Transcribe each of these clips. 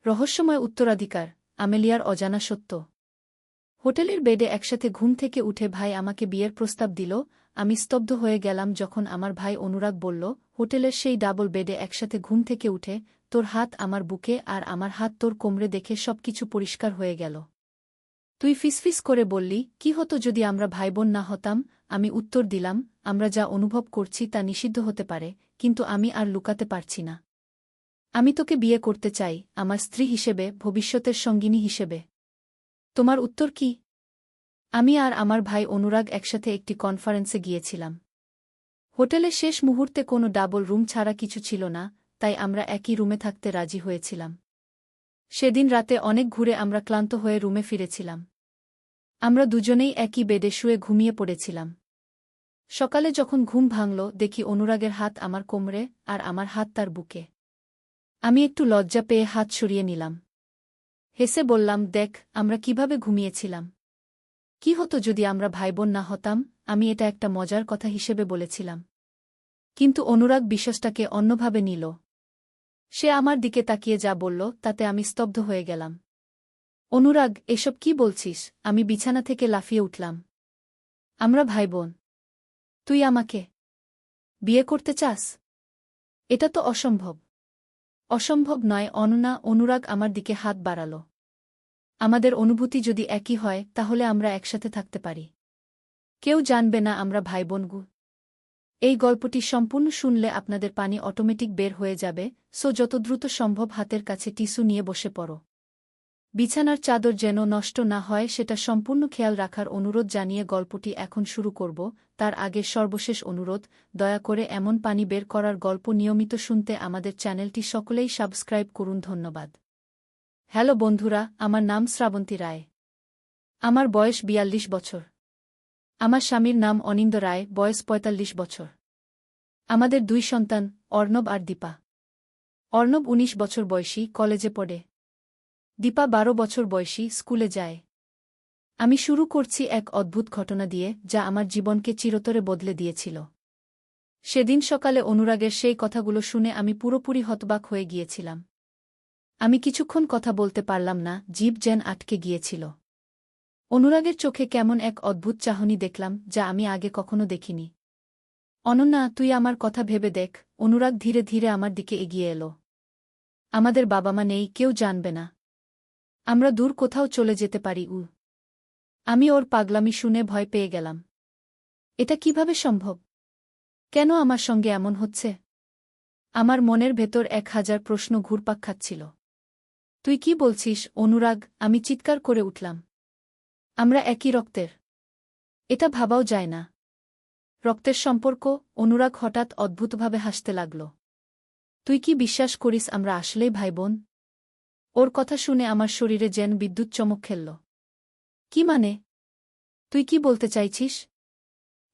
রহস্যময় উত্তরাধিকার, আমেলিয়ার অজানা সত্য। হোটেলের বেডে একসাথে ঘুম থেকে উঠে ভাই আমাকে বিয়ের প্রস্তাব দিল। আমি স্তব্ধ হয়ে গেলাম যখন আমার ভাই অনুরাগ বলল, হোটেলের সেই ডাবল বেডে একসাথে ঘুম থেকে উঠে তোর হাত আমার বুকে আর আমার হাত তোর কোমরে দেখে সবকিছু পরিষ্কার হয়ে গেল। তুই ফিসফিস করে বললি, কি হতো যদি আমরা ভাইবোন না হতাম? আমি উত্তর দিলাম, আমরা যা অনুভব করছি তা নিষিদ্ধ হতে পারে, কিন্তু আমি আর লুকাতে পারছি না। আমি তোকে বিয়ে করতে চাই, আমার স্ত্রী হিসেবে, ভবিষ্যতের সঙ্গিনী হিসেবে। তোমার উত্তর কি? আমি আর আমার ভাই অনুরাগ একসাথে একটি কনফারেন্সে গিয়েছিলাম। হোটেলে শেষ মুহূর্তে কোনো ডাবল রুম ছাড়া কিছু ছিল না, তাই আমরা একই রুমে থাকতে রাজি হয়েছিলাম। সেদিন রাতে অনেক ঘুরে আমরা ক্লান্ত হয়ে রুমে ফিরেছিলাম। আমরা দুজনেই একই বেডে শুয়ে ঘুমিয়ে পড়েছিলাম। সকালে যখন ঘুম ভাঙল, দেখি অনুরাগের হাত আমার কোমরে আর আমার হাত তার বুকে। আমি একটু লজ্জা পেয়ে হাত সরিয়ে নিলাম। হেসে বললাম, দেখ আমরা কিভাবে ঘুমিয়েছিলাম। কি হতো যদি আমরা ভাইবোন না হতাম? আমি এটা একটা মজার কথা হিসেবে বলেছিলাম। কিন্তু অনুরাগ বিশ্বাসটাকে অন্যভাবে নিল। সে আমার দিকে তাকিয়ে যা বলল তাতে আমি স্তব্ধ হয়ে গেলাম। অনুরাগ, এসব কি বলছিস? আমি বিছানা থেকে লাফিয়ে উঠলাম। আমরা ভাইবোন? তুই আমাকে বিয়ে করতে চাস? এটা তো অসম্ভব। অসম্ভব নয় অননা। অনুরাগ আমার দিকে হাত বাড়াল। আমাদের অনুভূতি যদি একই হয় তাহলে আমরা একসাথে থাকতে পারি। কেউ জানবে না আমরা ভাইবোনগু। এই গল্পটি সম্পূর্ণ শুনলে আপনাদের পানি অটোমেটিক বের হয়ে যাবে, সো যত দ্রুত সম্ভব হাতের কাছে টিস্যু নিয়ে বসে পড়ো। বিছানার চাদর যেন নষ্ট না হয় সেটা সম্পূর্ণ খেয়াল রাখার অনুরোধ জানিয়ে গল্পটি এখন শুরু করব। তার আগে সর্বশেষ অনুরোধ, দয়া করে এমন পানি বের করার গল্প নিয়মিত শুনতে আমাদের চ্যানেলটি সকলেই সাবস্ক্রাইব করুন। ধন্যবাদ। হ্যালো বন্ধুরা, আমার নাম শ্রাবন্তী রায়। আমার বয়স ৪২ বছর। আমার স্বামীর নাম অনিন্দ রায়, বয়স ৪৫ বছর। আমাদের ২ সন্তান, অর্ণব আর দীপা। অর্ণব ১৯ বছর বয়সী, কলেজে পড়ে। দীপা ১২ বছর বয়সী, স্কুলে যায়। আমি শুরু করছি এক অদ্ভুত ঘটনা দিয়ে, যা আমার জীবনকে চিরতরে বদলে দিয়েছিল। সেদিন সকালে অনুরাগের সেই কথাগুলো শুনে আমি পুরোপুরি হতবাক হয়ে গিয়েছিলাম। আমি কিছুক্ষণ কথা বলতে পারলাম না, জিভ যেন আটকে গিয়েছিল। অনুরাগের চোখে কেমন এক অদ্ভুত চাহনি দেখলাম, যা আমি আগে কখনো দেখিনি। অনন্যা, তুই আমার কথা ভেবে দেখ। অনুরাগ ধীরে ধীরে আমার দিকে এগিয়ে এলো। আমাদের বাবা মা নেই, কেউ জানবে না। আমরা দূর কোথাও চলে যেতে পারি। আমি ওর পাগলামি শুনে ভয় পেয়ে গেলাম। এটা কিভাবে সম্ভব? কেন আমার সঙ্গে এমন হচ্ছে? আমার মনের ভেতর ১০০০ প্রশ্ন ঘুরপাক খাচ্ছিল। তুই কি বলছিস অনুরাগ? আমি চিৎকার করে উঠলাম। আমরা একই রক্তের। এটা ভাবাও যায় না। রক্তের সম্পর্ক? অনুরাগ হঠাৎ অদ্ভুতভাবে হাসতে লাগল। তুই কি বিশ্বাস করিস আমরা আসলেই ভাইবোন? ওর কথা শুনে আমার শরীরে যেন বিদ্যুৎ চমক খেলল। কি মানে? তুই কি বলতে চাইছিস?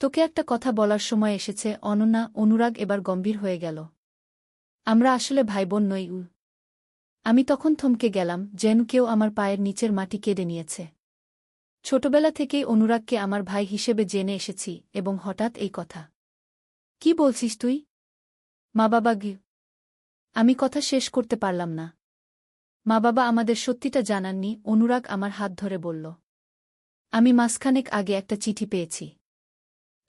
তোকে একটা কথা বলার সময় এসেছে অনন্যা। অনুরাগ এবার গম্ভীর হয়ে গেল। আমরা আসলে ভাইবোন নই। আমি তখন থমকে গেলাম, যেন কেউ আমার পায়ের নিচের মাটি কেড়ে নিয়েছে। ছোটবেলা থেকেই অনুরাগকে আমার ভাই হিসেবে জেনে এসেছি, এবং হঠাৎ এই কথা। কি বলছিস তুই? মা বাবা আমি কথা শেষ করতে পারলাম না। মা বাবা আমাদের সত্যিটা জানাননি। অনুরাগ আমার হাত ধরে বলল, আমি মাসখানেক আগে একটা চিঠি পেয়েছি।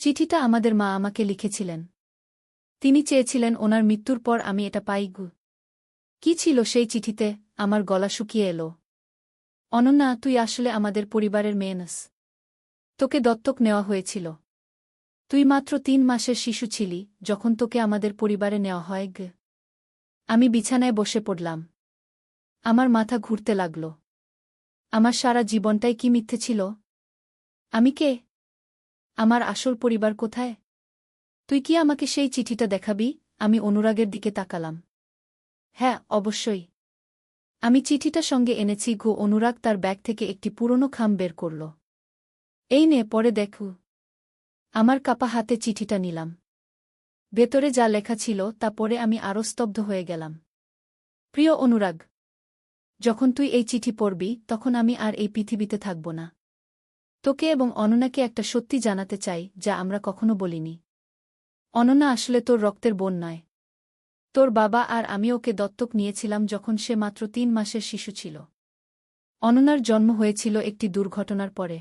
চিঠিটা আমাদের মা আমাকে লিখেছিলেন। তিনি চেয়েছিলেন ওনার মৃত্যুর পর আমি এটা পাই। কি ছিল সেই চিঠিতে? আমার গলা শুকিয়ে এলো। অনন্যা, তুই আসলে আমাদের পরিবারের মেয়ে নস। তোকে দত্তক নেওয়া হয়েছিল। তুই মাত্র ৩ মাসের শিশু ছিলি যখন তোকে আমাদের পরিবারে নেওয়া হয়। আমি বিছানায় বসে পড়লাম। আমার মাথা ঘুরতে লাগল। আমার সারা জীবনটাই কি মিথ্যে ছিল? আমি কে? আমার আসল পরিবার কোথায়? তুই কি আমাকে সেই চিঠিটা দেখাবি? আমি অনুরাগের দিকে তাকালাম। হ্যাঁ, অবশ্যই। আমি চিঠিটা সঙ্গে এনেছি। অনুরাগ তার ব্যাগ থেকে একটি পুরনো খাম বের করল। এই নে, পড়ে দেখু। আমার কাপা হাতে চিঠিটা নিলাম। ভেতরে যা লেখা ছিল তা পড়ে আমি আরও স্তব্ধ হয়ে গেলাম। প্রিয় অনুরাগ, যখন তুই এই চিঠি পড়বি তখন আমি আর এই পৃথিবীতে থাকব না। তোকে এবং অনন্যাকে একটা সত্যি জানাতে চাই, যা আমরা কখনো বলিনি। অনন্যা আসলে তোর রক্তের বোন নয়। তোর বাবা আর আমি ওকে দত্তক নিয়েছিলাম যখন সে মাত্র 3 মাসের শিশু ছিল। অননার জন্ম হয়েছিল একটি দুর্ঘটনার পরে।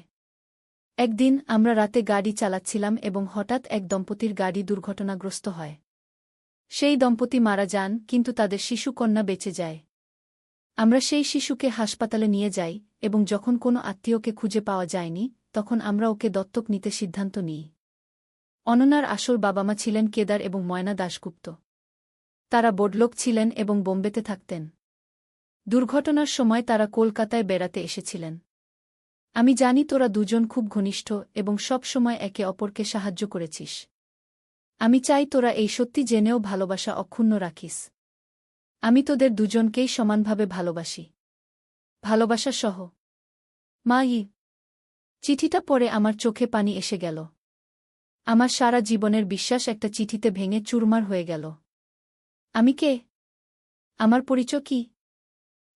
একদিন আমরা রাতে গাড়ি চালাচ্ছিলাম এবং হঠাৎ এক দম্পতির গাড়ি দুর্ঘটনাগ্রস্ত হয়। সেই দম্পতি মারা যান, কিন্তু তাদের শিশুকন্যা বেঁচে যায়। আমরা সেই শিশুকে হাসপাতালে নিয়ে যাই এবং যখন কোনো আত্মীয়কে খুঁজে পাওয়া যায়নি, তখন আমরা ওকে দত্তক নিতে সিদ্ধান্ত নিই। অননার আসল বাবা-মা ছিলেন কেদার এবং ময়না দাশগুপ্ত। তারা বড়লোক ছিলেন এবং বোম্বেতে থাকতেন। দুর্ঘটনার সময় তারা কলকাতায় বেড়াতে এসেছিলেন। আমি জানি তোরা দুজন খুব ঘনিষ্ঠ এবং সব সময় একে অপরকে সাহায্য করেছিস। আমি চাই তোরা এই সত্যি জেনেও ভালোবাসা অক্ষুণ্ণ রাখিস। আমি তোদের দুজনকেই সমানভাবে ভালোবাসি। ভালোবাসা সহ, মা-ই। চিঠিটা পড়ে আমার চোখে পানি এসে গেল। আমার সারা জীবনের বিশ্বাস একটা চিঠিতে ভেঙে চুরমার হয়ে গেল। আমি কে? আমার পরিচয় কি?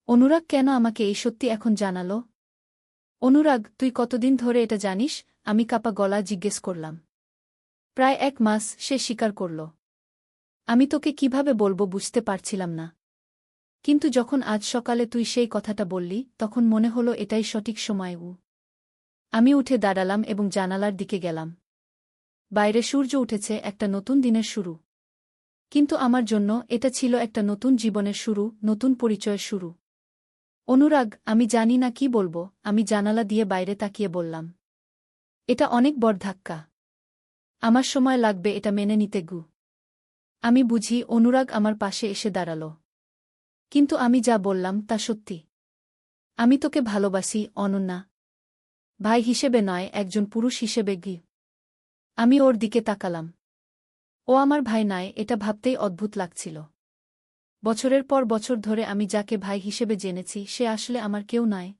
অনুরাগ কেন আমাকে এই সত্যি এখন জানালো? অনুরাগ, তুই কতদিন ধরে এটা জানিস? আমি কাপা গলা জিজ্ঞেস করলাম। প্রায় 1 মাস, সে স্বীকার করল। আমি তোকে কিভাবে বলবো বুঝতে পারছিলাম না। কিন্তু যখন আজ সকালে তুই সেই কথাটা বললি, তখন মনে হলো এটাই সঠিক সময়। আমি উঠে দাঁড়ালাম এবং জানালার দিকে গেলাম। বাইরে সূর্য উঠেছে, একটা নতুন দিনের শুরু। কিন্তু আমার জন্য এটা ছিল একটা নতুন জীবনের শুরু, নতুন পরিচয়ের শুরু। অনুরাগ, আমি জানি না কি বলবো। আমি জানালা দিয়ে বাইরে তাকিয়ে বললাম। এটা অনেক বড় ধাক্কা। আমার সময় লাগবে এটা মেনে নিতে। আমি বুঝি। অনুরাগ আমার পাশে এসে দাঁড়াল। কিন্তু আমি যা বললাম তা সত্যি। আমি তোকে ভালোবাসি, অনন্যা। ভাই হিসেবে নয়, একজন পুরুষ হিসেবে। আমি ওর দিকে তাকালাম। ও আমার ভাই নয়, এটা ভাবতেই অদ্ভুত লাগছিল। বছরের পর বছর ধরে আমি যাকে ভাই হিসেবে জেনেছি, সে আসলে আমার কেউ নয়।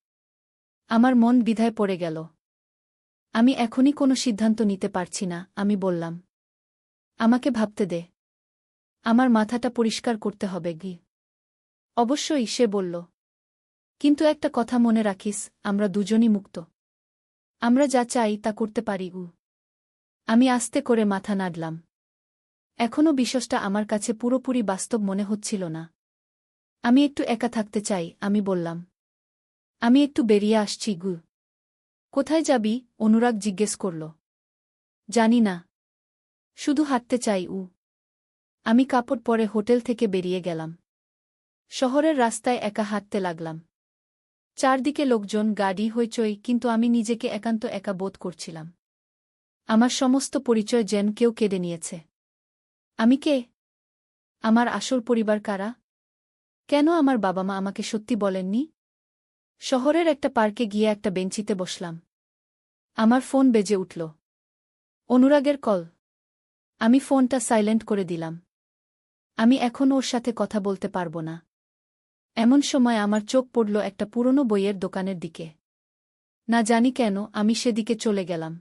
আমার মন দ্বিধায় পড়ে গেল। আমি এখনই কোনো সিদ্ধান্ত নিতে পারছি না, আমি বললাম। আমাকে ভাবতে দে। আমার মাথাটা পরিষ্কার করতে হবে। অবশ্যই, সে বলল। কিন্তু একটা কথা মনে রাখিস, আমরা দুজনই মুক্ত। আমরা যা চাই তা করতে পারি। আমি আস্তে করে মাথা নাড়লাম। এখনও বিশ্বাসটা আমার কাছে পুরোপুরি বাস্তব মনে হচ্ছিল না। আমি একটু একা থাকতে চাই, আমি বললাম। আমি একটু বেরিয়ে আসছি। কোথায় যাবি? অনুরাগ জিজ্ঞেস করল। জানি না। শুধু হাঁটতে চাই। আমি কাপড় পরে হোটেল থেকে বেরিয়ে গেলাম। শহরের রাস্তায় একা হাঁটতে লাগলাম। চারদিকে লোকজন, গাড়ি, হইচই, কিন্তু আমি নিজেকে একান্ত একা বোধ করছিলাম। আমার সমস্ত পরিচয় যেন কেউ কেড়ে নিয়েছে। আমি কে? আমার আসল পরিবার কারা? কেন আমার বাবা-মা আমাকে সত্যি বলেননি? শহরের একটা পার্কে গিয়ে একটা বেঞ্চিতে বসলাম। আমার ফোন বেজে উঠল। অনুরাগের কল। আমি ফোনটা সাইলেন্ট করে দিলাম। আমি এখন ওর সাথে কথা বলতে পারবো না। এমন সময় আমার চোখ পড়ল একটা পুরনো বইয়ের দোকানের দিকে। না জানি কেন আমি সেদিকে চলে গেলাম।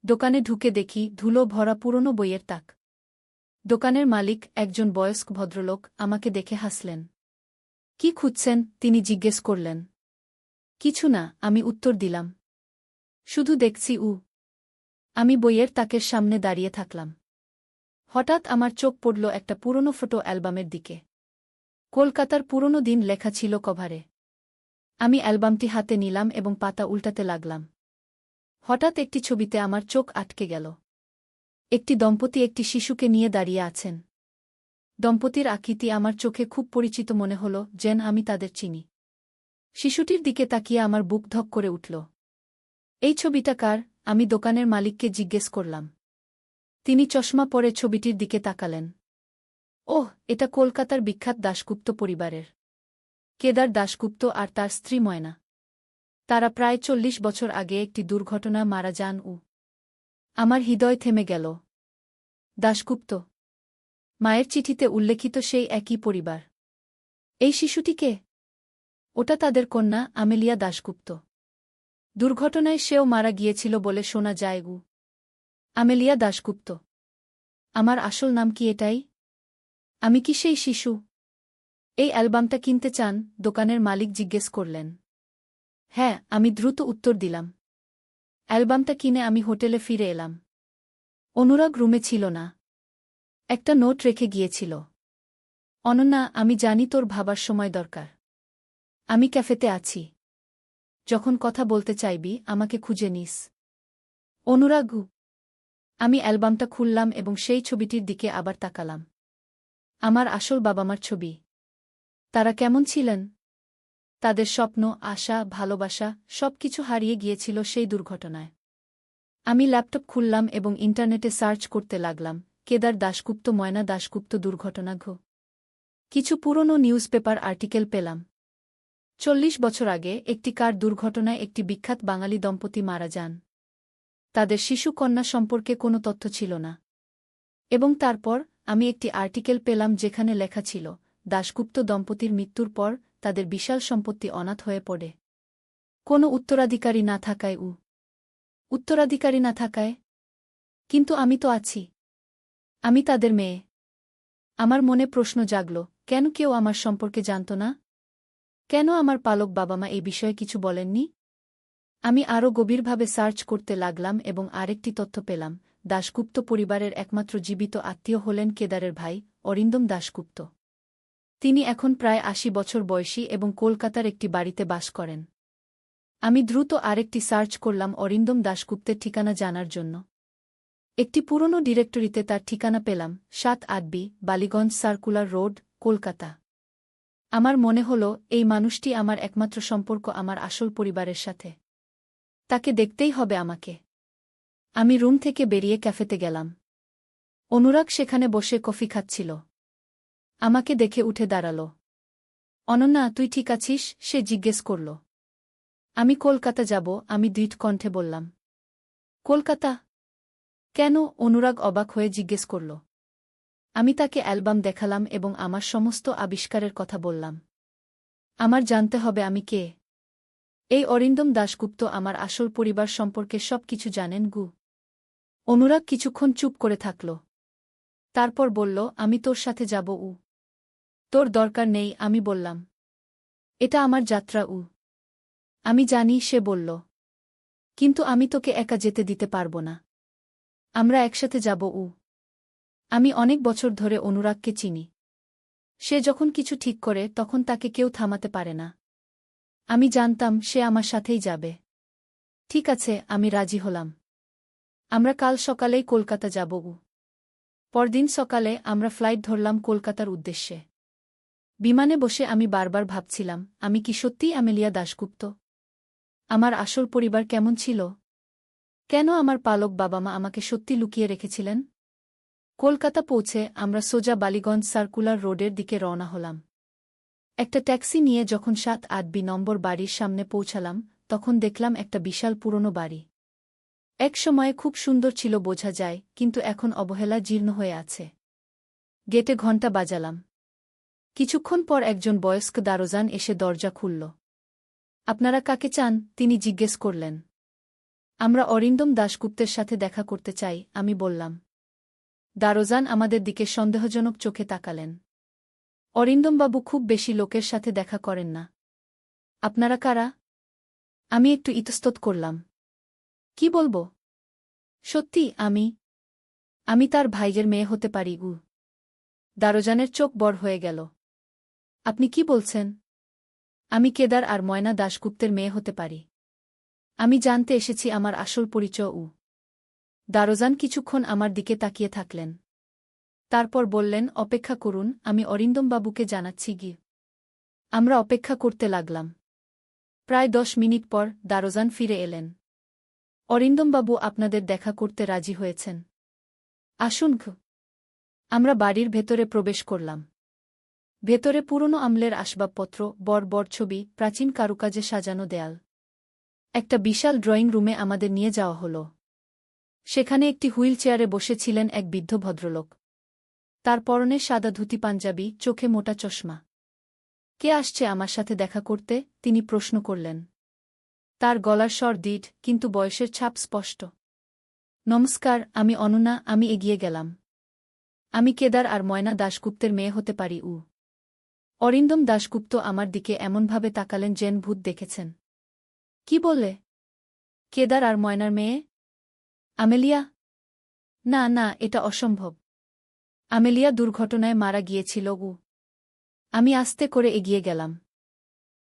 দোকানে ঢুকে দেখি ধুলো ভরা পুরনো বইয়ের তাক। দোকানের মালিক, একজন বয়স্ক ভদ্রলোক, আমাকে দেখে হাসলেন। কি খুঁজছেন? তিনি জিজ্ঞেস করলেন। কিছু না, আমি উত্তর দিলাম। শুধু দেখছি। আমি বইয়ের তাকের সামনে দাঁড়িয়ে থাকলাম। হঠাৎ আমার চোখ পড়ল একটা পুরনো ফটো অ্যালবামের দিকে। কলকাতার পুরনো দিন লেখা ছিল কভারে। আমি অ্যালবামটি হাতে নিলাম এবং পাতা উল্টাতে লাগলাম। হঠাৎ একটি ছবিতে আমার চোখ আটকে গেল। একটি দম্পতি একটি শিশুকে নিয়ে দাঁড়িয়ে আছেন। দম্পতির আকৃতি আমার চোখে খুব পরিচিত মনে হল, যেন আমি তাদের চিনি। শিশুটির দিকে তাকিয়ে আমার বুক ধক করে উঠল। এই ছবিটা কার? আমি দোকানের মালিককে জিজ্ঞেস করলাম। তিনি চশমা পরে ছবিটির দিকে তাকালেন। ওহ, এটা কলকাতার বিখ্যাত দাশগুপ্ত পরিবারের। কেদার দাশগুপ্ত আর তার স্ত্রী ময়না। তারা প্রায় 40 বছর আগে একটি দুর্ঘটনায় মারা যান। আমার হৃদয় থেমে গেল। দাশগুপ্ত। মায়ের চিঠিতে উল্লেখিত সেই একই পরিবার। এই শিশুটিকে? ওটা তাদের কন্যা, আমেলিয়া দাশগুপ্ত। দুর্ঘটনায় সেও মারা গিয়েছিল বলে শোনা যায়। আমেলিয়া দাশগুপ্ত। আমার আসল নাম কি এটাই? আমি কি সেই শিশু? এই অ্যালবামটা কিনতে চান? দোকানের মালিক জিজ্ঞেস করলেন। হ্যাঁ, আমি দ্রুত উত্তর দিলাম। অ্যালবামটা কিনে আমি হোটেলে ফিরে এলাম। অনুরাগ রুমে ছিল না। একটা নোট রেখে গিয়েছিল। অনন্যা, আমি জানি তোর ভাবার সময় দরকার। আমি ক্যাফেতে আছি। যখন কথা বলতে চাইবি আমাকে খুঁজে নিস। অনুরাগ। আমি অ্যালবামটা খুললাম এবং সেই ছবিটির দিকে আবার তাকালাম। আমার আসল বাবা-মার ছবি। তারা কেমন ছিলেন? তাদের স্বপ্ন, আশা, ভালোবাসা সবকিছু হারিয়ে গিয়েছিল সেই দুর্ঘটনায়। আমি ল্যাপটপ খুললাম এবং ইন্টারনেটে সার্চ করতে লাগলাম, কেদার দাশগুপ্ত, ময়না দাশগুপ্ত দুর্ঘটনা কিছু পুরনো নিউজপেপার আর্টিকেল পেলাম। ৪০ বছর আগে একটি কার দুর্ঘটনায় একটি বিখ্যাত বাঙালি দম্পতি মারা যান। তাদের শিশু কন্যা সম্পর্কে কোনো তথ্য ছিল না। এবং তারপর আমি একটি আর্টিকেল পেলাম যেখানে লেখা ছিল, দাশগুপ্ত দম্পতির মৃত্যুর পর তাদের বিশাল সম্পত্তি অনাথ হয়ে পড়ে। কোনো উত্তরাধিকারী না থাকায় উত্তরাধিকারী না থাকায়? কিন্তু আমি তো আছি। আমি তাদের মেয়ে। আমার মনে প্রশ্ন জাগল, কেন কেউ আমার সম্পর্কে জানত না? কেন আমার পালক বাবা-মা এই বিষয়ে কিছু বলেননি? আমি আরও গভীরভাবে সার্চ করতে লাগলাম এবং আরেকটি তথ্য পেলাম, দাশগুপ্ত পরিবারের একমাত্র জীবিত আত্মীয় হলেন কেদারের ভাই, অরিন্দম দাশগুপ্ত। তিনি এখন প্রায় ৮০ বছর বয়সী এবং কলকাতার একটি বাড়িতে বাস করেন। আমি দ্রুত আরেকটি সার্চ করলাম অরিন্দম দাশগুপ্তের ঠিকানা জানার জন্য। একটি পুরনো ডিরেক্টরিতে তার ঠিকানা পেলাম, ৭-৮বি, বালিগঞ্জ সার্কুলার রোড, কলকাতা। আমার মনে হল এই মানুষটি আমার একমাত্র সম্পর্ক আমার আসল পরিবারের সাথে। তাকে দেখতেই হবে আমাকে। আমি রুম থেকে বেরিয়ে ক্যাফেতে গেলাম। অনুরাগ সেখানে বসে কফি খাচ্ছিল। আমাকে দেখে উঠে দাঁড়াল। অনন্যা, তুই ঠিক আছিস? সে জিজ্ঞেস করল। আমি কলকাতা যাব, আমি দৃঢ় কণ্ঠে বললাম। কলকাতা? কেন? অনুরাগ অবাক হয়ে জিজ্ঞেস করল। আমি তাকে অ্যালবাম দেখালাম এবং আমার সমস্ত আবিষ্কারের কথা বললাম। আমার জানতে হবে আমি কে। এই অরিন্দম দাশগুপ্ত আমার আসল পরিবার সম্পর্কে সব কিছু জানেন। অনুরাগ কিছুক্ষণ চুপ করে থাকল। তারপর বলল, আমি তোর সাথে যাব। তোর দরকার নেই, আমি বললাম। এটা আমার যাত্রা। আমি জানি, সে বলল। কিন্তু আমি তোকে একা যেতে দিতে পারব না। আমরা একসাথে যাব। আমি অনেক বছর ধরে অনুরাগকে চিনি। সে যখন কিছু ঠিক করে তখন তাকে কেউ থামাতে পারে না। আমি জানতাম সে আমার সাথেই যাবে। ঠিক আছে, আমি রাজি হলাম। আমরা কাল সকালেই কলকাতা যাব। পরদিন সকালে আমরা ফ্লাইট ধরলাম কলকাতার উদ্দেশ্যে। বিমানে বসে আমি বারবার ভাবছিলাম, আমি কি সত্যিই আমেলিয়া দাশগুপ্ত? আমার আসল পরিবার কেমন ছিল? কেন আমার পালক বাবা-মা আমাকে সত্যি লুকিয়ে রেখেছিলেন? কলকাতা পৌঁছে আমরা সোজা বালিগঞ্জ সার্কুলার রোডের দিকে রওনা হলাম। একটা ট্যাক্সি নিয়ে যখন ৭-৮বি নম্বর বাড়ির সামনে পৌঁছালাম, তখন দেখলাম একটা বিশাল পুরনো বাড়ি। এক সময়ে খুব সুন্দর ছিল বোঝা যায়, কিন্তু এখন অবহেলা জীর্ণ হয়ে আছে। গেটে ঘণ্টা বাজালাম। কিছুক্ষণ পর একজন বয়স্ক দারোজান এসে দরজা খুলল। আপনারা কাকে চান? তিনি জিজ্ঞেস করলেন। আমরা অরিন্দম দাশগুপ্তের সাথে দেখা করতে চাই, আমি বললাম। দারোজান আমাদের দিকে সন্দেহজনক চোখে তাকালেন। অরিন্দমবাবু খুব বেশি লোকের সাথে দেখা করেন না। আপনারা কারা? আমি একটু ইতস্তত করলাম। কি বলবো? সত্যি, আমি তার ভাইয়ের মেয়ে হতে পারি। দারোজানের চোখ বড় হয়ে গেল। আপনি কি বলছেন? আমি কেদার আর ময়না দাশগুপ্তের মেয়ে হতে পারি। আমি জানতে এসেছি আমার আসল পরিচয়। দারোজান কিছুক্ষণ আমার দিকে তাকিয়ে থাকলেন। তারপর বললেন, অপেক্ষা করুন, আমি অরিন্দমবাবুকে জানাচ্ছি। আমরা অপেক্ষা করতে লাগলাম। প্রায় ১০ মিনিট পর দারোজান ফিরে এলেন। অরিন্দমবাবু আপনাদের দেখা করতে রাজি হয়েছেন। আসুন। আমরা বাড়ির ভেতরে প্রবেশ করলাম। ভেতরে পুরনো আমলের আসবাবপত্র, বড় ছবি, প্রাচীন কারুকাজে সাজানো দেয়াল। একটা বিশাল ড্রয়িং রুমে আমাদের নিয়ে যাওয়া হল। সেখানে একটি হুইল চেয়ারে বসেছিলেন এক বৃদ্ধ ভদ্রলোক। তার পরনে সাদা ধুতি পাঞ্জাবি, চোখে মোটা চশমা। কে আসছে আমার সাথে দেখা করতে? তিনি প্রশ্ন করলেন। তার গলার স্বর দৃঢ়, কিন্তু বয়সের ছাপ স্পষ্ট। নমস্কার, আমি অনন্যা। আমি এগিয়ে গেলাম। আমি কেদার আর ময়না দাশগুপ্তের মেয়ে হতে পারি। অরিন্দম দাশগুপ্ত আমার দিকে এমনভাবে তাকালেন যেন ভূত দেখেছেন। কি বললে? কেদার আর ময়নার মেয়ে? আমেলিয়া? না, এটা অসম্ভব। আমেলিয়া দুর্ঘটনায় মারা গিয়েছিল। আমি আস্তে করে এগিয়ে গেলাম।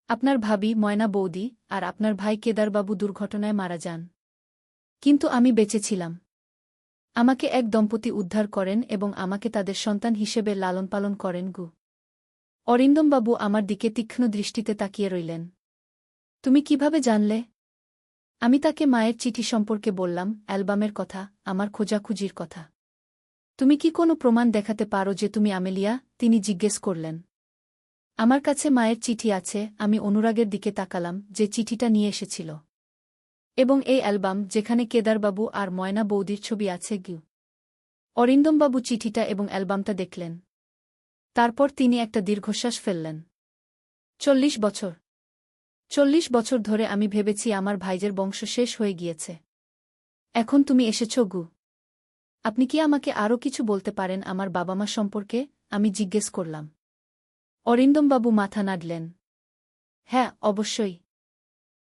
আপনার ভাবি ময়না বৌদি আর আপনার ভাই কেদারবাবু দুর্ঘটনায় মারা যান। কিন্তু আমি বেঁচে ছিলাম। আমাকে এক দম্পতি উদ্ধার করেন এবং আমাকে তাদের সন্তান হিসেবে লালনপালন করেন গু। অরিন্দমবাবু আমার দিকে তীক্ষ্ণ দৃষ্টিতে তাকিয়ে রইলেন। তুমি কিভাবে জানলে? আমি তাকে মায়ের চিঠি সম্পর্কে বললাম, অ্যালবামের কথা, আমার খোঁজাখুঁজির কথা। তুমি কি কোনো প্রমাণ দেখাতে পারো যে তুমি আমেলিয়া? তিনি জিজ্ঞেস করলেন। আমার কাছে মায়ের চিঠি আছে। আমি অনুরাগের দিকে তাকালাম, যে চিঠিটা নিয়ে এসেছিল। এবং এই অ্যালবাম, যেখানে কেদারবাবু আর ময়না বৌদির ছবি আছে গু। অরিন্দমবাবু চিঠিটা এবং অ্যালবামটা দেখলেন। তারপর তিনি একটা দীর্ঘশ্বাস ফেললেন। 40 বছর। 40 বছর ধরে আমি ভেবেছি আমার ভাইজের বংশ শেষ হয়ে গিয়েছে। এখন তুমি এসেছ গু। আপনি কি আমাকে আরও কিছু বলতে পারেন আমার বাবা মা সম্পর্কে? আমি জিজ্ঞেস করলাম। অরিন্দমবাবু মাথা নাড়লেন। হ্যাঁ, অবশ্যই।